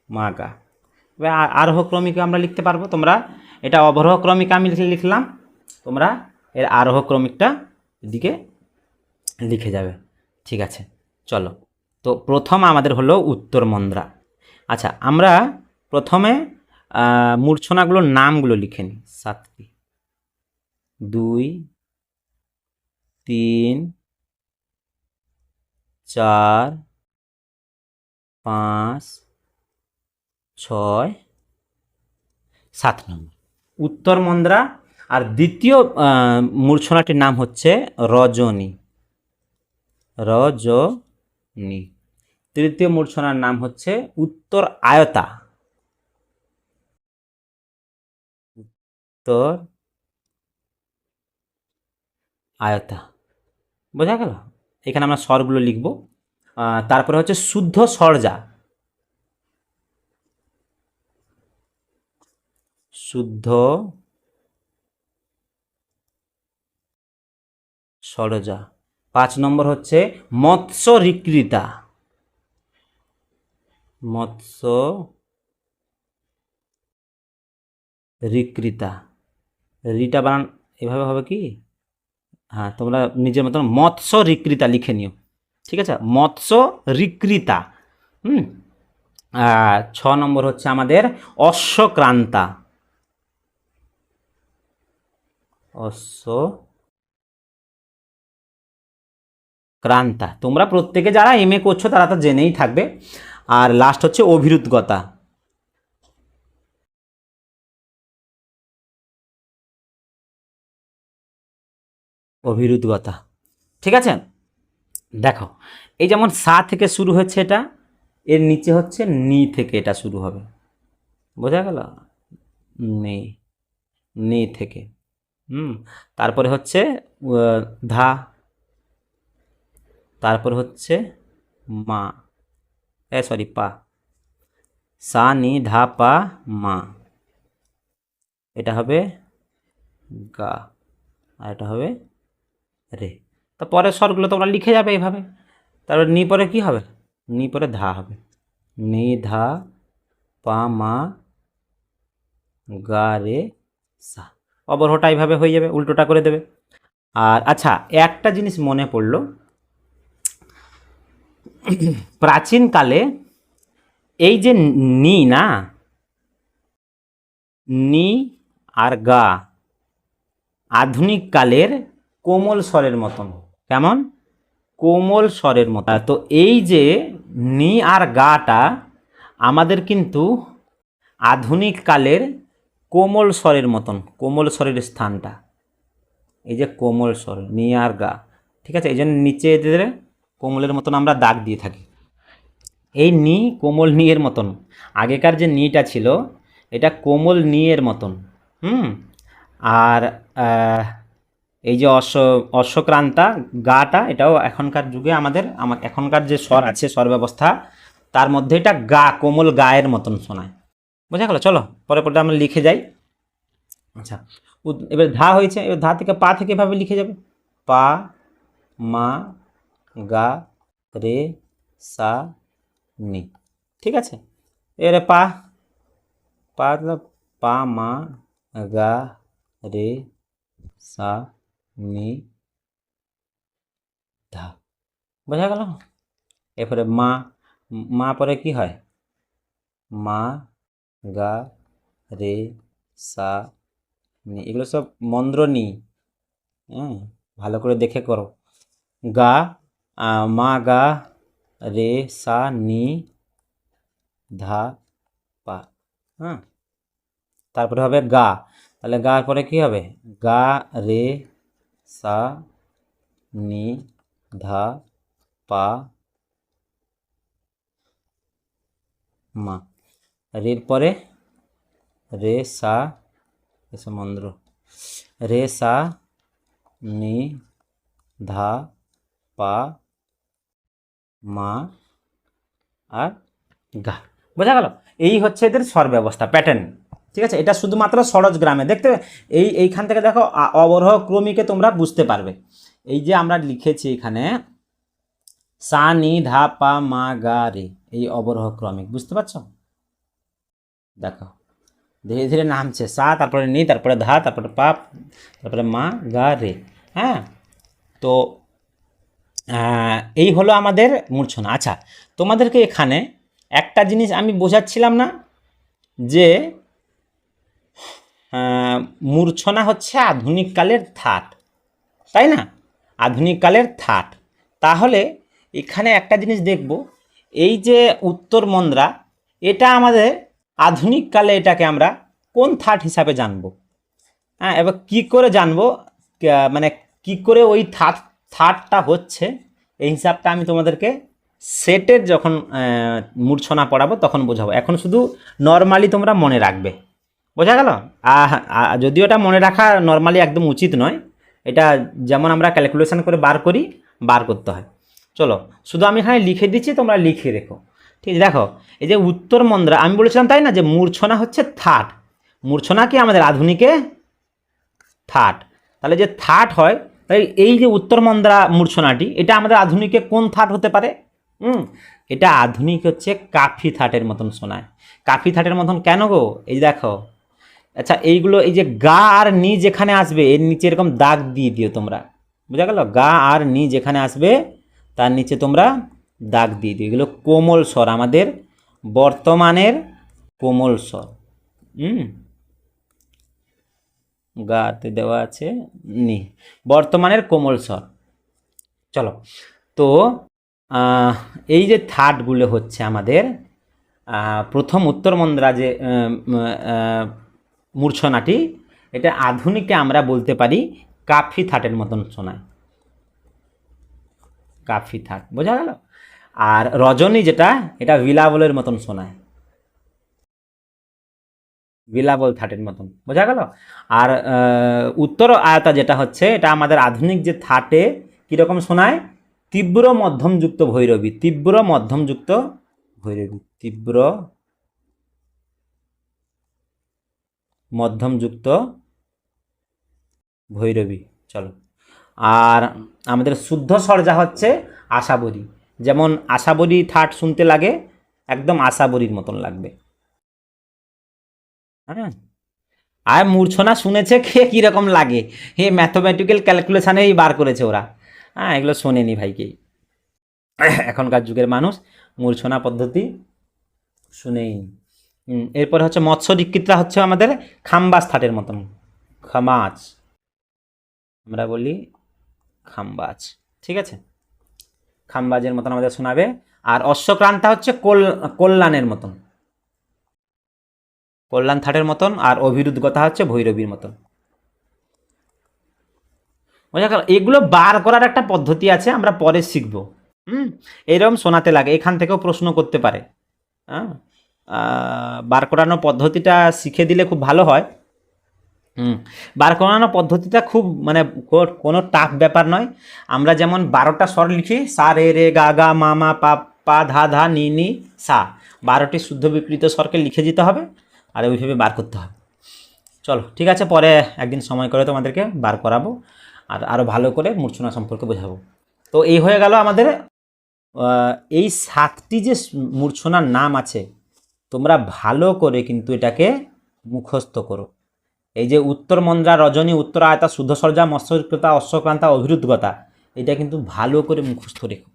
মা গা। এবার আরোহ ক্রমিকে আমরা লিখতে পারবো। তোমরা এটা অবরোহ ক্রমিক আমি লিখলাম, তোমরা এর আরোহ ক্রমিকটা এদিকে লিখে যাবে, ঠিক আছে? চলো, তো প্রথম আমাদের হলো উত্তর মন্দ্রা। আচ্ছা, আমরা প্রথমে মূর্ছনাগুলোর নামগুলো লিখে নিই। 7টি, 2 3 4 5 6 7 নম্বর উত্তর মন্দ্রা। আর দ্বিতীয় মূর্ছনাটির নাম হচ্ছে রজনী। রজনী। তৃতীয় মূর্ছনার নাম হচ্ছে উত্তর আয়তা। উত্তর আয়তা। বোঝা গেল? এখানে আমরা স্বরগুলো লিখব। তারপরে হচ্ছে শুদ্ধ সরজা। শুদ্ধ সরজা। 5 নম্বর হচ্ছে মৎস্য রিকৃতা। মৎস্য রিকৃতা। রিটা বানান এভাবে হবে কি? হ্যাঁ, তোমরা নিজের মতন মৎস্য রিকৃতা লিখে নিও, ঠিক আছে? মৎস্য রিকৃতা। 6 নম্বর হচ্ছে আমাদের অশ্বক্রান্তা। অশ্বক্রান্তা। তোমরা প্রত্যেকে যারা এমএ করছো তারা তো জেনেই থাকবে। আর লাস্ট হচ্ছে অভিরুদ্গতা। অভিরুদ্গতা, ঠিক আছে? দেখো, এই যেমন সা থেকে শুরু হচ্ছে, এটা এর নিচে হচ্ছে নি থেকে এটা শুরু হবে, বোঝা গেল? নি, নি থেকে। তারপরে হচ্ছে ধা, তারপর হচ্ছে মা, সরি পা, সা নি ধা পা মা, এটা হবে গা, আর এটা হবে রে। তো পরের স্বরগুলো তোমরা লিখে যাবে এইভাবে। তারপর নি পরে কি হবে? নি পরে ধা হবে, নি ধা পা মা গা রে সা। অবরোহটা এইভাবে হয়ে যাবে, উল্টোটা করে দেবে। আর আচ্ছা, একটা জিনিস মনে পড়লো, প্রাচীনকালে এই যে নি না, নি আর গা আধুনিক কালের কোমল স্বরের মতন। কেমন? কোমল স্বরের মতো। তো এই যে নি আর গাটা আমাদের কিন্তু আধুনিক কালের কোমল স্বরের মতন, কোমল স্বরের স্থানটা, এই যে কোমল স্বর নি আর গা, ঠিক আছে? এই জন্য নিচে এদের কোমলের মতন আমরা দাগ দিয়ে থাকি। এই নি কোমল নি এর মতন, আগেকার যে নিটা ছিল এটা কোমল নি এর মতন। আর এই যে অশ্বক্রান্তা গাটা, এটাও এখনকার যুগে আমাদের এখনকার যে স্বর আছে, স্বর ব্যবস্থা, তার মধ্যে এটা গা, কোমল গায়ের মতন শোনায়। বোঝা গেল? চলো পরে পরে আমরা লিখে যাই। আচ্ছা, এবার ধা হয়েছে, এবার ধা থেকে পা থেকে এভাবে লিখে যাবে, পা মা গা রে সা নি, ঠিক আছে? এবারে পা, পা পা মা গা রে সা নি ধা, বোঝা গেল? এরপরে মা, মা পরে কি হয়? মা গা রে সা নি, এগুলো সব মন্দ্রনি, ভালো করে দেখে করো। গা, মা গা রে সা নি ধা পা, তারপরে হবে গা, তাহলে গার পরে কি হবে? গা রে সা নি ধা পা মা, রের পরে রে সা, এসব মন্দ্র, রে সা নি ধা পা মা আর গা, বোঝা গেল? এই হচ্ছে এদের স্বর ব্যবস্থা, প্যাটার্ন, ঠিক আছে? এটা শুধুমাত্র সরজ গ্রামে দেখতে, এইখান থেকে দেখো অবরোহ ক্রমিকে তোমরা বুঝতে পারবে। এই যে আমরা লিখেছি এখানে সা নি ধা পা মা গা রে, এই অবরোহ ক্রমিক, বুঝতে পারছো? দেখো ধীরে ধীরে নামছে, সা তারপরে নি তারপরে ধা তারপরে পা তারপরে মা গা রে। হ্যাঁ, তো এই হলো আমাদের মূর্ছনা। আচ্ছা, তোমাদেরকে এখানে একটা জিনিস আমি বোঝাচ্ছিলাম না, যে মূর্ছনা হচ্ছে আধুনিক কালের থাট, তাই না? আধুনিক কালের থাট। তাহলে এখানে একটা জিনিস দেখব, এই যে উত্তর মন্দ্রা, এটা আমাদের আধুনিক কালে এটাকে আমরা কোন থাট হিসাবে জানবো? এবার কি করে জানবো, মানে কি করে ওই থাটটা হচ্ছে, এই হিসাবটা আমি তোমাদেরকে সেটের যখন মূর্ছনা পড়াবো তখন বোঝাবো। এখন শুধু নর্মালি তোমরা মনে রাখবে, বোঝা গেল? যদিও এটা মনে রাখা নর্মালি একদম উচিত নয়, এটা যেমন আমরা ক্যালকুলেশন করে বার করতে হয়। চলো, শুধু আমি এখানে লিখে দিচ্ছি, তোমরা লিখে রেখো, ঠিক আছে? দেখো, এই যে উত্তর মন্দ্রা আমি বলেছিলাম, তাই না, যে মূর্ছনা হচ্ছে থাট। মূর্ছনা কি আমাদের আধুনিকে থাট, তাহলে যে থাট হয়, তাই এই যে উত্তর মন্দ্রা মূর্ছনাটি, এটা আমাদের আধুনিকে কোন থাট হতে পারে? এটা আধুনিক হচ্ছে কাফি থাটের মতন শোনায়। কাফি থাটের মতন কেন গো? এই দেখো, আচ্ছা এইগুলো, এই যে গা আর নি যেখানে আসবে এর নিচে এরকম দাগ দিয়ে দিও তোমরা, বুঝা গেল? গা আর নি যেখানে আসবে তার নিচে তোমরা দাগ দিয়ে দিও, এগুলো কোমল স্বর, আমাদের বর্তমানের কোমল স্বর। গাতে দেওয়া আছে নি, বর্তমানের কোমল স্বর। চলো, তো এই যে থাটগুলো হচ্ছে আমাদের প্রথম উত্তর মন্দ্রা যে মূর্ছনাটি, এটা আধুনিকে আমরা বলতে পারি কাফি থাটের মতন শোনায়, কাফি থাট, বোঝা গেল? আর রজনী যেটা, এটা বিলাবলের মতন শোনায়, বিলাবল থার্ডের মতন, বোঝা গেল। আর উত্তর আয়তা যেটা হচ্ছে, এটা আমাদের আধুনিক যে থার্ডে কীরকম শোনায়, তীব্র মধ্যমযুক্ত ভৈরবী, তীব্র মধ্যমযুক্ত ভৈরবী, তীব্র মধ্যমযুক্ত ভৈরবী। চলো, আর আমাদের শুদ্ধ স্বর যা হচ্ছে আশাবরী, যেমন আশাবরী থার্ড শুনতে লাগে, একদম আশাবরীর মতন লাগবে। হ্যাঁ, আর মূর্ছনা শুনেছে কে কীরকম লাগে, হে ম্যাথমেটিক্যাল ক্যালকুলেশানেই বার করেছে ওরা। হ্যাঁ, এগুলো শোনেনি ভাইকে, এখনকার যুগের মানুষ মূর্ছনা পদ্ধতি শুনেই। এরপরে হচ্ছে মৎস্য দীক্ষিতরা হচ্ছে আমাদের খাম্বাস থাটের মতন, খামাজ, আমরা বলি খাম্বাজ, ঠিক আছে, খাম্বাজের মতন আমাদের শোনাবে। আর অশ্বক্রান্তা হচ্ছে কল্যাণের মতন, কল্যাণ থাটের মতন। আর অভিরুদ্ধকতা হচ্ছে ভৈরবীর মতন, বোঝা গেল। এগুলো বার করার একটা পদ্ধতি আছে, আমরা পরে শিখব। এরকম শোনাতে লাগে, এখান থেকেও প্রশ্ন করতে পারে। হ্যাঁ, বার করানোর পদ্ধতিটা শিখে দিলে খুব ভালো হয়। বার করানোর পদ্ধতিটা খুব মানে কোনো টাফ ব্যাপার নয়। আমরা যেমন 12টা স্বর লিখি, সা রে রে গা গা মা মা পা পা ধা ধা নি নি সা, 12টি শুদ্ধ বিকৃত স্বরকে লিখে দিতে হবে, আর ওইভাবে বার করতে হবে। চলো ঠিক আছে, পরে একদিন সময় করে তোমাদেরকে বার করাবো, আর আরও ভালো করে মূর্ছনা সম্পর্কে বোঝাবো। তো এই হয়ে গেল আমাদের এই 7টি যে মূর্ছনার নাম আছে, তোমরা ভালো করে কিন্তু এটাকে মুখস্থ করো। এই যে উত্তর মন্দ্রা, রজনী, উত্তর আয়তা, শুদ্ধ সর্জা, মৎস্যকৃতা, অশ্বক্রান্তা, অভিরুদ্ধগতা, এটা কিন্তু ভালো করে মুখস্থ রেখো।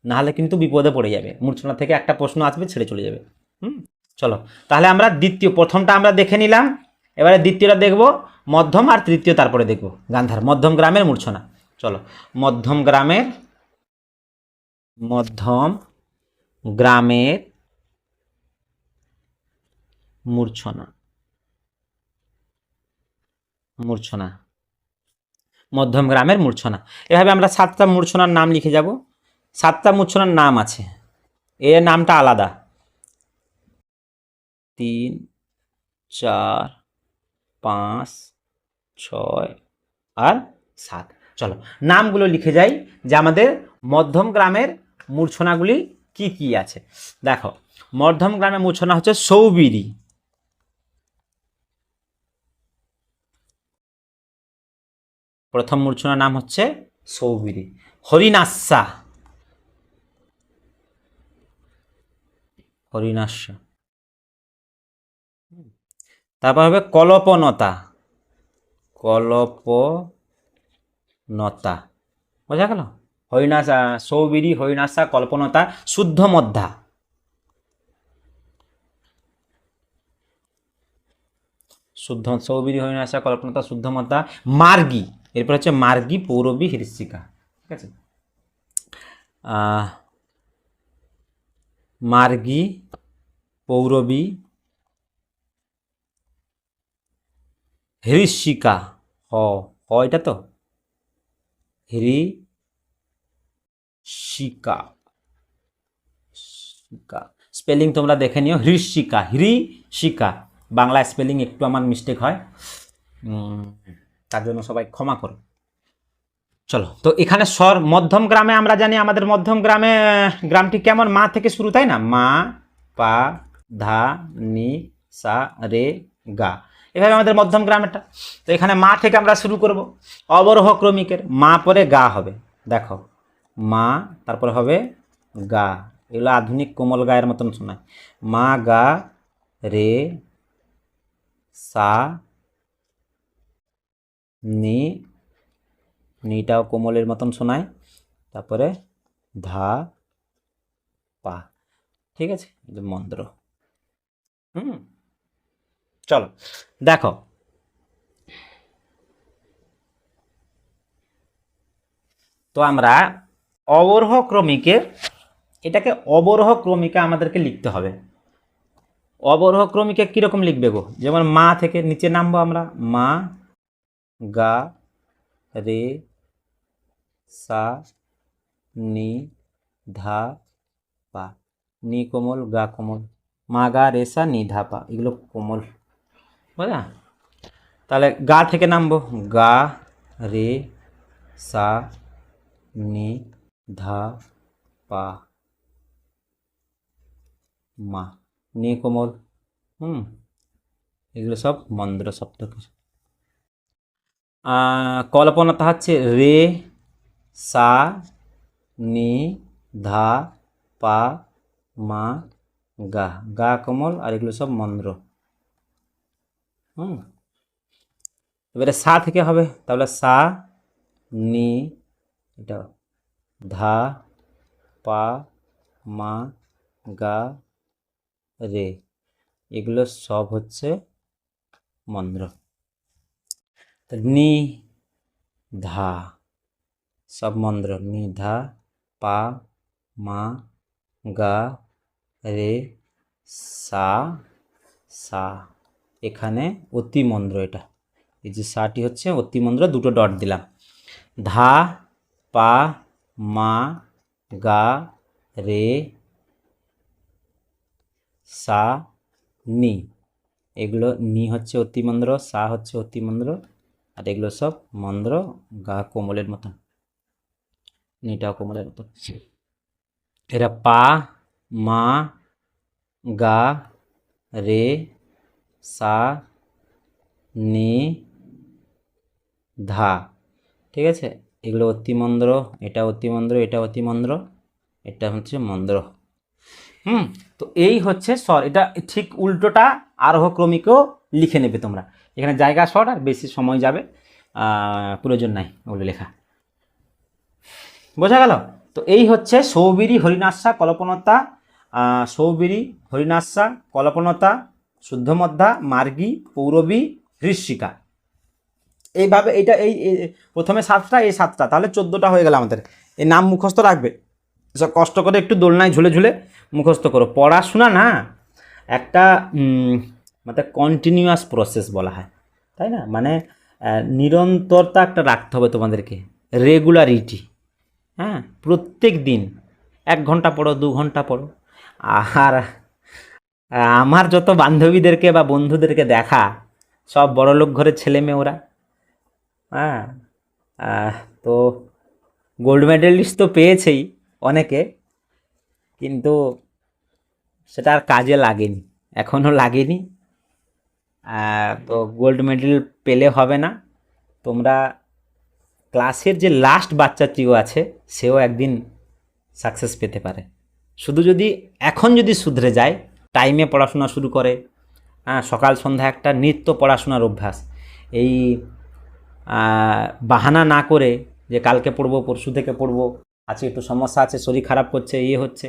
নাহলে কিন্তু বিপদে পড়ে যাবে, মূর্ছনা থেকে একটা প্রশ্ন আসবে, ছেড়ে চলে যাবে। চলো তাহলে আমরা প্রথমটা আমরা দেখে নিলাম, এবারে দ্বিতীয়টা দেখব, মধ্যম আর তৃতীয় তারপরে দেখব গান্ধার, মধ্যম গ্রামের মূর্ছনা। চলো, মধ্যম গ্রামের মূর্ছনা, মধ্যম গ্রামের মূর্ছনা। এভাবে আমরা 7টা মূর্ছনার নাম লিখে যাব। 7টা মূর্ছনার নাম আছে, এর নামটা আলাদা, 3, 4, 5, 6 আর 7। চলো নামগুলো লিখে যাই, যে আমাদের মধ্যম গ্রামের মূর্ছনাগুলি কি কি আছে। দেখো, মধ্যম গ্রামের মূর্ছনা হচ্ছে সৌবিরি, প্রথম মূর্ছনার নাম হচ্ছে সৌবিরি। হরিনাস্যা, তারপর হবে কল্পনতা, বোঝা গেল। হরিনাশা, সৌবিরি, হরিনাশা, কল্পনতা। শুদ্ধ মধ্যা, সৌবিরি, হরিনাশা, কল্পনতা, শুদ্ধ মধ্যা। মার্গী, এরপর হচ্ছে মার্গী, পৌরবী, হৃষিকা, ঠিক আছে। মার্গী, পৌরবী, হৃষিকা, এটা তো হৃষিকা, স্পেলিং তোমরা দেখে নিও, হৃষিকা, হৃষিকা। বাংলা স্পেলিং একটু আমার মিস্টেক হয়, তার জন্য সবাই ক্ষমা করো। চলো, তো এখানে স্বর মধ্যম গ্রামে আমরা জানি, আমাদের মধ্যম গ্রামটি কেমন, মা থেকে শুরু, তাই না, মা পা ধা নি সা রে গা, এভাবে আমাদের মধ্যম গ্রামেরটা। তো এখানে মা থেকে আমরা শুরু করব, অবরোহ ক্রমিকের, মা পরে গা হবে। দেখো, মা তারপরে হবে গা, এগুলো আধুনিক কোমল গায়ের মতন শোনায়। মা গা রে সা নি, নিটাও কোমলের মতন শোনায়, তারপরে ধা পা, ঠিক আছে, মন্দ্র। চলো দেখো, তো আমরা অবরোহ ক্রমিকের, এটাকে অবরোহ ক্রমিকা আমাদেরকে লিখতে হবে। অবরোহ ক্রমিকে কীরকম লিখবে গো, যেমন মা থেকে নিচে নামবো আমরা, মা গা রে সা নি ধা পা, নি কোমল, গা কোমল, মা গা রে সা নি ধা পা, এগুলো কোমল, বুঝলা? তাহলে গা থেকে নামবো, গা রে সা নি ধা পা মা, নি কোমল, এগুলো সব মন্দ্র শব্দ। কল্পনাটা হচ্ছে রে সা নি ধা পা মা গা, গা কোমল, আর এগুলো সব মন্দ্র। এবারে সা থেকে হবে, তাহলে সা নি, এটা ধা পা মা গা রে, এগুলো সব হচ্ছে মন্দ্র। নি ধা সব মন্দ্র, নি ধা পা মা গা রে সা সা, এখানে অতি মন্দ্র, এটা এই যে সাটি হচ্ছে অতি মন্দ্র, দুটো ডট দিলাম। ধা পা মা গা রে সা নি, এগুলো নি হচ্ছে অতি মন্দ্র, সা হচ্ছে অতি মন্দ্র, আর এগুলো সব মন্দ্র। গা কোমলের মতন, নিটাও কোমলের মতন। এরা পা মা গা রে সা নি ধা, ঠিক আছে? এগুলো অতিমন্দ্র, এটা অতিমন্দ্র, এটা অতিমন্দ্র, এটা হচ্ছে মন্দ্র। তো এই হচ্ছে স্বর। এটা ঠিক উল্টোটা আরোহ ক্রমিকেও লিখে নেবে তোমরা, এখানে জায়গা শর্ট আর বেশি সময় যাবে, প্রয়োজন নাই ওগুলো লেখা। বোঝা গেল? তো এই হচ্ছে সৌবিরি হরিনাস্যা কল্পনতা, সৌবিরি হরিনাস্যা কল্পনতা, শুদ্ধমধ্যা, মার্গী, পৌরবী, হৃষিকা, এইভাবে এটা এই প্রথমে 7টা, এই 7টা, তাহলে 14টা হয়ে গেল আমাদের। এই নাম মুখস্থ রাখবে, সব কষ্ট করে একটু দোলনায় ঝুলে ঝুলে মুখস্থ করো। পড়াশোনা না একটা মানে কন্টিনিউয়াস প্রসেস বলা হয়, তাই না? মানে নিরন্তরতা একটা রাখতে হবে তোমাদেরকে, রেগুলারিটি। হ্যাঁ, প্রত্যেক দিন 1 ঘন্টা পড়ো, 2 ঘন্টা পড়ো। আর আমার যত বান্ধবীদেরকে বা বন্ধুদেরকে দেখা, সব বড়লোক ঘরের ছেলে মেয়ে ওরা। হ্যাঁ, তো গোল্ড মেডেলিস্ট তো পেয়েছেই অনেকে, কিন্তু সেটা আর কাজে লাগেনি, এখনও লাগেনি। তো গোল্ড মেডেল পেলে হবে না, তোমরা ক্লাসের যে লাস্ট বাচ্চাটিও আছে সেও একদিন সাকসেস পেতে পারে। শুধু যদি এখন যদি শুধরে যায়, টাইমে পড়াশোনা শুরু করে, হ্যাঁ, সকাল সন্ধ্যা একটা নিত্য পড়াশোনার অভ্যাস, এই বাহানা না করে যে কালকে পড়বো, পরশু থেকে পড়বো, আজকে একটু সমস্যা আছে, শরীর খারাপ করছে, ইয়ে হচ্ছে,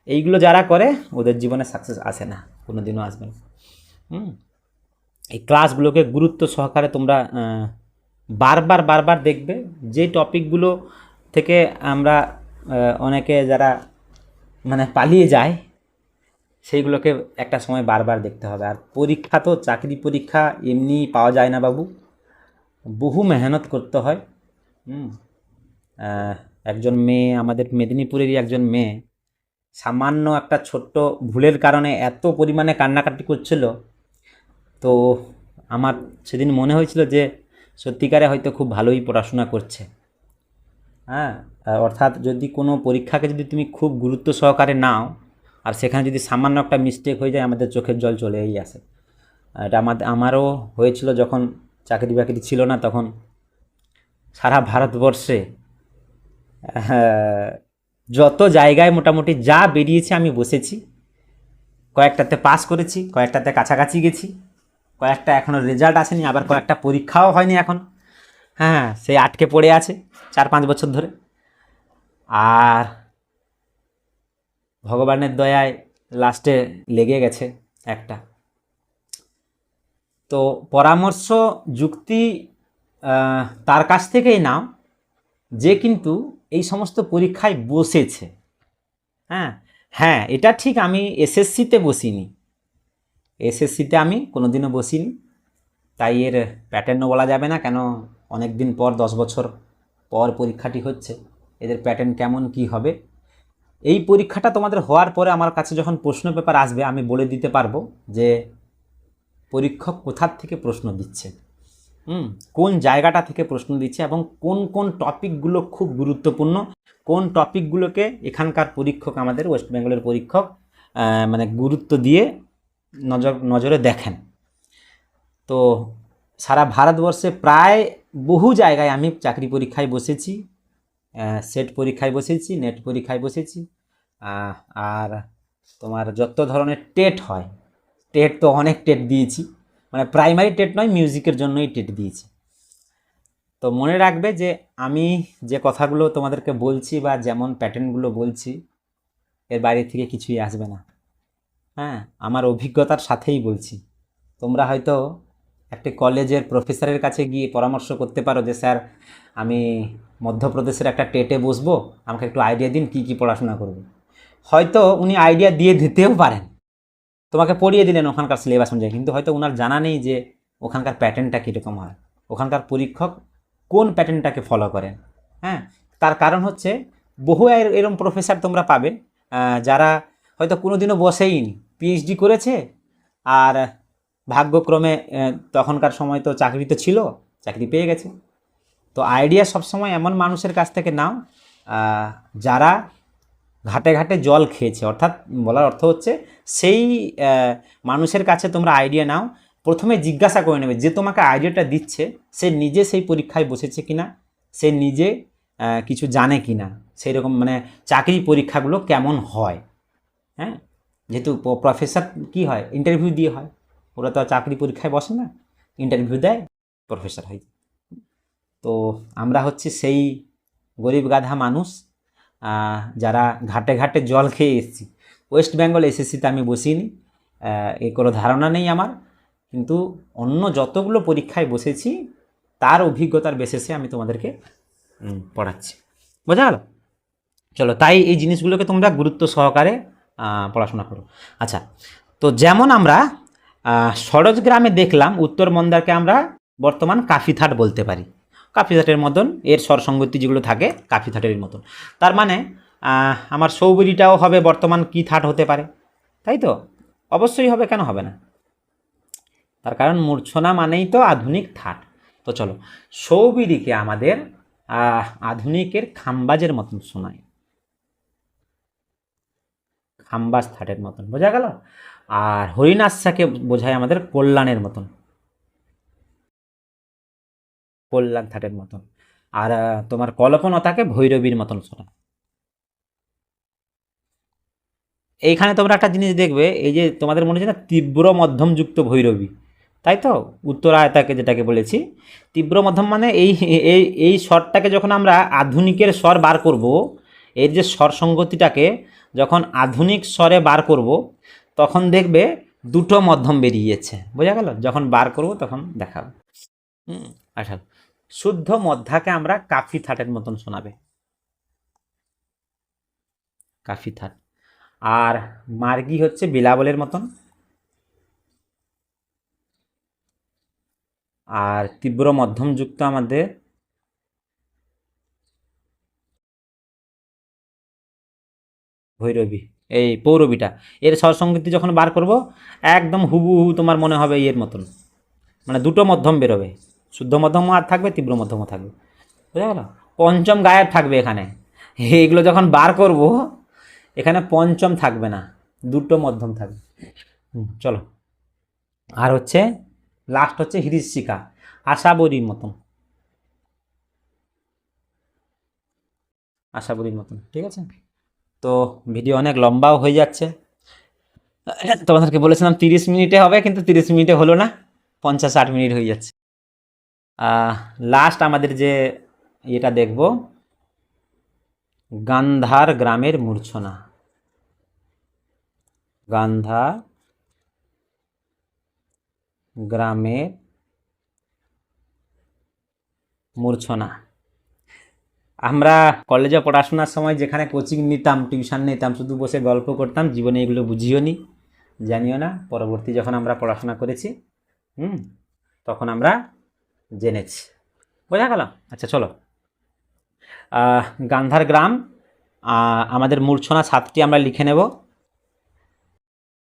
এইগুলো যারা করে ওদের জীবনে সাকসেস আসে না, কোনো দিনও আসবে না। এই ক্লাসগুলোকে গুরুত্ব সহকারে তোমরা বারবার বারবার দেখবে। যে টপিকগুলো থেকে আমরা অনেকে যারা মানে পালিয়ে যায়, সেইগুলোকে একটা সময় বারবার দেখতে হবে। আর পরীক্ষা তো, চাকরি পরীক্ষা এমনি পাওয়া যায় না বাবু, বহু মেহনত করতে হয়। একজন মেয়ে, আমাদের মেদিনীপুরেরই একজন মেয়ে, সামান্য একটা ছোট্ট ভুলের কারণে এত পরিমাণে কান্নাকাটি করছিল, তো আমার সেদিন মনে হয়েছিল যে সত্যিকারে হয়তো খুব ভালোই পড়াশোনা করছে। হ্যাঁ, অর্থাৎ যদি কোনো পরীক্ষাকে যদি তুমি খুব গুরুত্ব সহকারে নাও, আর সেখানে যদি সামান্য একটা মিস্টেক হয়ে যায়, আমাদের চোখের জল চলেই আসে। এটা আমারও হয়েছিল, যখন চাকরি বাকরি ছিল না, তখন সারা ভারতবর্ষে যত জায়গায় মোটামুটি যা বেরিয়েছে আমি বসেছি, কয়েকটাতে পাস করেছি, কয়েকটাতে কাছাকাছি গেছি, কয়েকটা এখনও রেজাল্ট আসেনি, আবার কয়েকটা পরীক্ষাও হয়নি এখন। হ্যাঁ, সে আটকে পড়ে আছে 4-5 বছর ধরে। আর ভগবানের দয়ায় লাস্টে লেগে গেছে একটা। তো পরামর্শ যুক্তি তার কাছ থেকেই নাও, যে কিন্তু এই সমস্ত পরীক্ষায় বসেছে। হ্যাঁ হ্যাঁ, এটা ঠিক, আমি এসএসসিতে বসিনি, এসএসসিতে আমি কোনোদিনও বসিনি, তাই এর প্যাটার্নও বলা যাবে না। কেন, অনেক দিন পর, 10 বছর পর পরীক্ষাটি হচ্ছে, এদের প্যাটার্ন কেমন কি হবে এই পরীক্ষাটা তোমাদের হওয়ার পরে আমার কাছে যখন প্রশ্ন পেপার আসবে আমি বলে দিতে পারবো যে পরীক্ষক কোথা থেকে প্রশ্ন দিচ্ছে, কোন জায়গাটা থেকে প্রশ্ন দিচ্ছে এবং কোন কোন টপিকগুলো খুব গুরুত্বপূর্ণ, কোন টপিকগুলোকে এখানকার পরীক্ষক, আমাদের ওয়েস্ট বেঙ্গলের পরীক্ষক মানে গুরুত্ব দিয়ে নজরে দেখেন। তো সারা ভারতবর্ষে প্রায় বহু জায়গায় আমি চাকরি পরীক্ষায় বসেছি, সেট পরীক্ষায় বসেছি, নেট পরীক্ষায় বসেছি, আর তোমার যত ধরনের টেট হয়, টেট তো অনেক টেট দিয়েছি, মানে প্রাইমারি টেট নয়, মিউজিকের জন্যই টেট দিয়েছি। তো মনে রাখবে যে আমি যে কথাগুলো তোমাদেরকে বলছি বা যেমন প্যাটার্নগুলো বলছি এর বাইরে থেকে কিছুই আসবে না। হ্যাঁ, আমার অভিজ্ঞতার সাথেই বলছি। তোমরা হয়তো একটি কলেজের প্রফেসরের কাছে গিয়ে পরামর্শ করতে পারো যে স্যার আমি মধ্যপ্রদেশের একটা টেটে বসবো, আমাকে একটু আইডিয়া দিন কী কী পড়াশোনা করব। হয়তো উনি আইডিয়া দিয়ে দিতেও পারেন, তোমাকে পড়িয়ে দিলেন ওখানকার সিলেবাস অনুযায়ী, কিন্তু হয়তো ওনার জানা নেই যে ওখানকার প্যাটার্নটা কীরকম হয়, ওখানকার পরীক্ষক কোন প্যাটার্নটাকে ফলো করেন। হ্যাঁ, তার কারণ হচ্ছে বহু এরকম প্রফেসর তোমরা পাবে যারা হয়তো কোনো দিনও বসেইনি, পিএইচডি করেছে, আর ভাগ্যক্রমে তখনকার সময় তো চাকরি তো ছিল, চাকরি পেয়ে গেছে। তো আইডিয়া সবসময় এমন মানুষের কাছ থেকে নাও যারা ঘাটে ঘাটে জল খেয়েছে, অর্থাৎ বলার অর্থ হচ্ছে সেই মানুষের কাছে তোমরা আইডিয়া নাও। প্রথমে জিজ্ঞাসা করে নেবে যে তোমাকে আইডিয়াটা দিচ্ছে সে নিজে সেই পরীক্ষায় বসেছে কিনা, সে নিজে কিছু জানে কিনা, সেই রকম মানে চাকরি পরীক্ষাগুলো কেমন হয়। হ্যাঁ, যেহেতু প্রফেসর কি হয়, ইন্টারভিউ দিয়ে হয়, ওরা তো চাকরি পরীক্ষায় বসে না, ইন্টারভিউ দেয়, প্রফেসর হয়। তো আমরা হচ্ছে সেই গরিব গাধা মানুষ যারা ঘাটে ঘাটে জল খেয়ে এসেছি। ওয়েস্ট বেঙ্গল এসএসসিতে আমি বসিনি, এই কোনো ধারণা নেই আমার, কিন্তু অন্য যতগুলো পরীক্ষায় বসেছি তার অভিজ্ঞতার বেসিসে আমি তোমাদেরকে পড়াচ্ছি। বোঝা গেল? চলো, তাই এই জিনিসগুলোকে তোমরা গুরুত্ব সহকারে পড়াশোনা করো। আচ্ছা, তো যেমন আমরা সরোজ গ্রামে দেখলাম উত্তর মন্দারকে আমরা বর্তমান কাফিথাট বলতে পারি, কাফিথাটের মতন এর স্বরসঙ্গতি যেগুলো থাকে কাফিথাটের মতন। তার মানে আমার সৌবিরিটাও হবে বর্তমান কি থাট হতে পারে, তাই তো? অবশ্যই হবে, কেন হবে না? তার কারণ মূর্ছনা মানেই তো আধুনিক থাট। তো চলো, সৌবিরিকে আমাদের আধুনিকের খাম্বাজের মতন শোনায়, খাম্বাজ থাটের মতন, বোঝা গেল? আর হরিণাস্যাকে বোঝায় আমাদের কল্যাণের মতন, কল্যাণ থাটের মতন। আর তোমার কল্পনতাকে ভৈরবীর মতন শোনায়। এইখানে তোমরা একটা জিনিস দেখবে, এই যে তোমাদের মনে হচ্ছে না তীব্র মধ্যম যুক্ত ভৈরবী, তাই তো? উত্তরায়তাকে যেটাকে বলেছি তীব্র মধ্যম, মানে এই এই এই স্বরটাকে যখন আমরা আধুনিকের স্বর বার করব, এর যে স্বর সঙ্গতিটাকে যখন আধুনিক স্বরে বার করব তখন দেখবে দুটো মধ্যম বেরিয়েছে, বোঝা গেল? যখন বার করব তখন দেখাবো। আচ্ছা, শুদ্ধ মধ্যাকে আমরা কাফি থাটের মতন শোনাবে, কাফি থাট। আর মার্গী হচ্ছে বিলাবলের মতন। আর তীব্র মধ্যম যুক্ত আমাদের ভৈরবী, এই পৌরবীটা, এর স্বরসঙ্গতি যখন বার করব একদম হুবহু তোমার মনে হবে এর মতন, মানে দুটো মধ্যম বেরোবে, শুদ্ধ মধ্যম আর থাকবে, তীব্র মধ্যমও থাকবে, বুঝা গেল? পঞ্চম গায়েব থাকবে এখানে, এইগুলো যখন বার করব এখানে পঞ্চম থাকবে না, দুটো মধ্যম থাকবে। চলো, আর হচ্ছে লাস্ট হচ্ছে হৃষিকা, আশাবরীর মতন, আশাবরীর মতন, ঠিক আছে? তো ভিডিও অনেক লম্বাও হয়ে যাচ্ছে, তোমাদেরকে বলেছিলাম 30 মিনিটে হবে, কিন্তু 30 মিনিটে হলো না, 50-60 মিনিট হয়ে যাচ্ছে। লাস্ট আমাদের যে এটা দেখব, গান্ধার গ্রামের মূর্ছনা, গান্ধার গ্রামের মূর্ছনা। আমরা কলেজে পড়াশোনার সময় যেখানে কোচিং নিতাম, টিউশন নিতাম, শুধু বসে গল্প করতাম, জীবনে এগুলো বুঝিও নি, জানিও না। পরবর্তী যখন আমরা পড়াশোনা করেছি তখন আমরা জেনেছি, বোঝা গেল? আচ্ছা চলো, গান্ধার গ্রাম আমাদের মূর্ছনা 7টি আমরা লিখে নেব।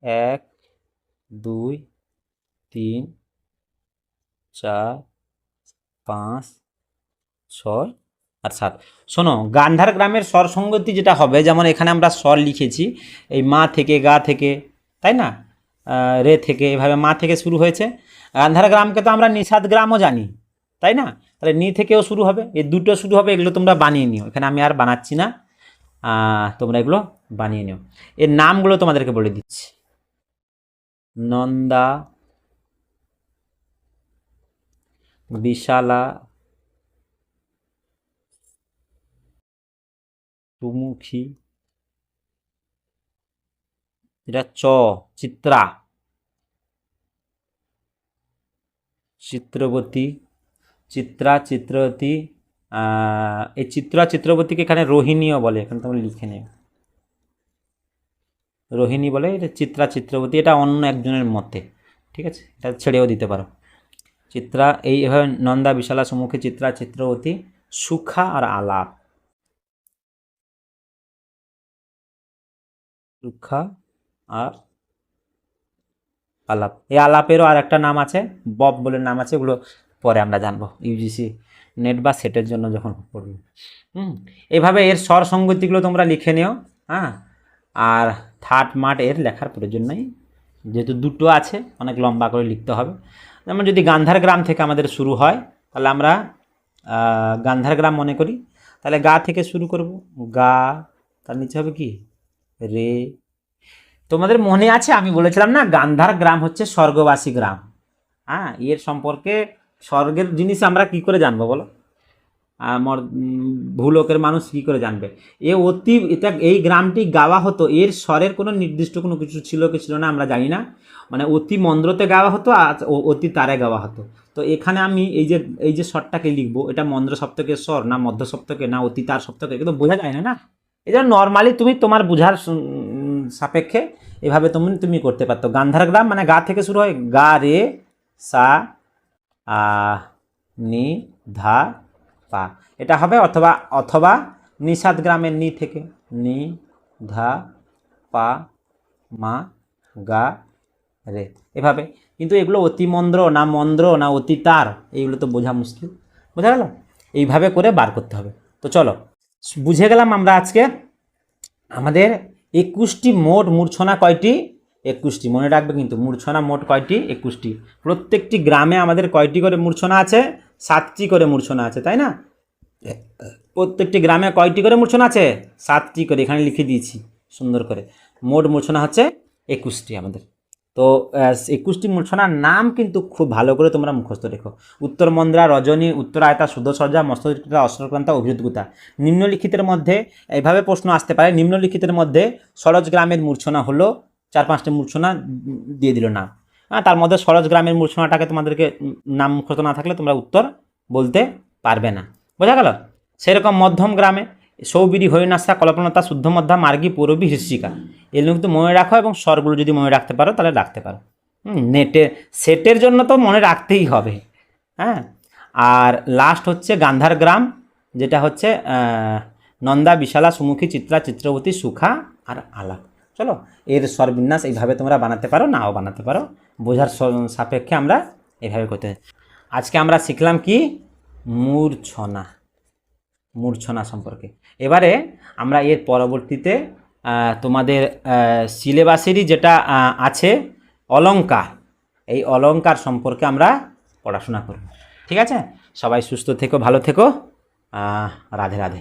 1 2 3 4 5 6 আর 7। শোনো, গান্ধার গ্রামের স্বর সঙ্গতি যেটা হবে, যেমন এখানে আমরা স্বর লিখেছি এই মা থেকে, গা থেকে, তাই না, রে থেকে, এভাবে মা থেকে শুরু হয়েছে। গান্ধার গ্রামকে তো আমরা নিষাদ গ্রামও জানি, তাই না? তাহলে নি থেকেও শুরু হবে, এই দুটো শুরু হবে। এগুলো তোমরা বানিয়ে নিও, এখানে আমি আর বানাচ্ছি না, তোমরা এগুলো বানিয়ে নিও। এর নামগুলো তোমাদেরকে বলে দিচ্ছি। নন্দা, বিশালা, সুমুখী, এটা চিত্রা, চিত্রবতী, চিত্রবতী, এই চিত্রবতীকে এখানে রোহিণীও বলে, এখানে তোমরা লিখে নেও, রোহিণী বলে। এটা চিত্রবতী, এটা অন্য একজনের মতে, ঠিক আছে, এটা ছেড়েও দিতে পারো। এইভাবে নন্দা, বিশালা, সুমুখী, চিত্রবতী, সুখা আর আলাপ, সুখা আর আলাপ। এই আলাপেরও আর একটা নাম আছে, বব বলে নাম আছে, ওগুলো পরে আমরা জানবো ইউজিসি নেট বা সেটের জন্য যখন পড়ব। এইভাবে এর স্বর সঙ্গতিগুলো তোমরা লিখে নিও। হ্যাঁ, আর থাট মাট এর লেখার প্রয়োজন নেই, যেহেতু দুটো আছে, অনেক লম্বা করে লিখতে হবে। যেমন যদি গান্ধার গ্রাম থেকে আমাদের শুরু হয়, তাহলে আমরা গান্ধার গ্রাম মনে করি, তাহলে গা থেকে শুরু করব, গা, তার নিচে হবে কি রে। তোমাদের মনে আছে আমি বলেছিলাম না, গান্ধার গ্রাম হচ্ছে স্বর্গবাসী গ্রাম। হ্যাঁ, এর সম্পর্কে স্বর্গের জিনিস আমরা কি করে জানবো বলো? ভূলোকের মানুষ কি করে জানবে? এটা এই গ্রামটি গাওয়া হতো, এর স্বরের কোনো নির্দিষ্ট কোনো কিছু ছিল কি ছিল না আমরা জানি না, মানে অতি মন্দ্রতে গাওয়া হতো আর অতি তারে গাওয়া হতো। তো এখানে আমি এই যে স্বরটাকে লিখবো, এটা মন্দ্র সপ্তকের স্বর না মধ্য সপ্তকে না অতি তার সপ্তকে, কিন্তু বোঝা যায় না, না? এই জন্য নর্মালি তুমি তোমার বুঝার সাপেক্ষে এভাবে তুমি করতে পারতো। গান্ধার গ্রাম মানে গা থেকে শুরু হয়, গা রে সা নি ধা পা, এটা হবে। অথবা নিষাদ গ্রামের নি থেকে, নি ধা পা মা গা রে, এভাবে। কিন্তু এগুলো অতি মন্দ্র না অতি তার, এইগুলো তো বোঝা মুশকিল। বোঝা গেল? এইভাবে করে বার করতে হবে। তো চলো, বুঝে গেলাম আমরা আজকে আমাদের 21টি মোট মূর্ছনা কয়টি? 21টি, মনে রাখবে কিন্তু, মূর্ছনা মোট কয়টি? 21টি। প্রত্যেকটি গ্রামে আমাদের কয়টি করে মূর্ছনা আছে? 7টি করে মূর্ছনা আছে, তাই না? প্রত্যেকটি গ্রামে কয়টি করে মূর্ছনা আছে? 7টি করে, এখানে লিখে দিয়েছি সুন্দর করে। মোট মূর্ছনা হচ্ছে 21টি আমাদের। তো 21টি মূর্ছনার নাম কিন্তু খুব ভালো করে তোমরা মুখস্থ রেখো। উত্তর মন্দ্রা, রজনী, উত্তরায়তা, সুদসজ্জা, মস্তকৃতা, অষ্টক্রান্তা, অভিজ্ঞতা। নিম্নলিখিতের মধ্যে এইভাবে প্রশ্ন আসতে পারে, নিম্নলিখিতের মধ্যে সরোজ গ্রামের মূর্ছনা হলো, 4-5টি মূর্ছনা দিয়ে দিল নাম। তার মধ্যে সরোজ গ্রামের মূর্ছনাটাকে তোমাদেরকে নাম মুখস্থ না থাকলে তোমরা উত্তর বলতে পারবে না। বোঝা গেল? সেরকম মধ্যম গ্রামে সৌবিরি, হরিণাশা, কল্পনাতা, শুদ্ধ মধ্যা, মার্গী, পৌরবী, হৃষিকা, এগুলো কিন্তু মনে রাখো, এবং স্বরগুলো যদি মনে রাখতে পারো তাহলে রাখতে পারো। সেটের জন্য তো মনে রাখতেই হবে। হ্যাঁ, আর লাস্ট হচ্ছে গান্ধার গ্রাম, যেটা হচ্ছে নন্দা, বিশালা, সুমুখী, চিত্রবতী, সুখা আর আলাপ। চলো, এর স্বরবিন্যাস এইভাবে তোমরা বানাতে পারো, নাও বানাতে পারো, বোঝার সাপেক্ষে আমরা এইভাবে করতে। আজকে আমরা শিখলাম কি? মূর্ছনা সম্পর্কে। এবারে আমরা এর পরবর্তীতে তোমাদের সিলেবাসেরই যেটা আছে অলংকার, এই অলংকার সম্পর্কে আমরা পড়াশোনা করব। ঠিক আছে? সবাই সুস্থ থেকো, ভালো থেকো, রাধে রাধে।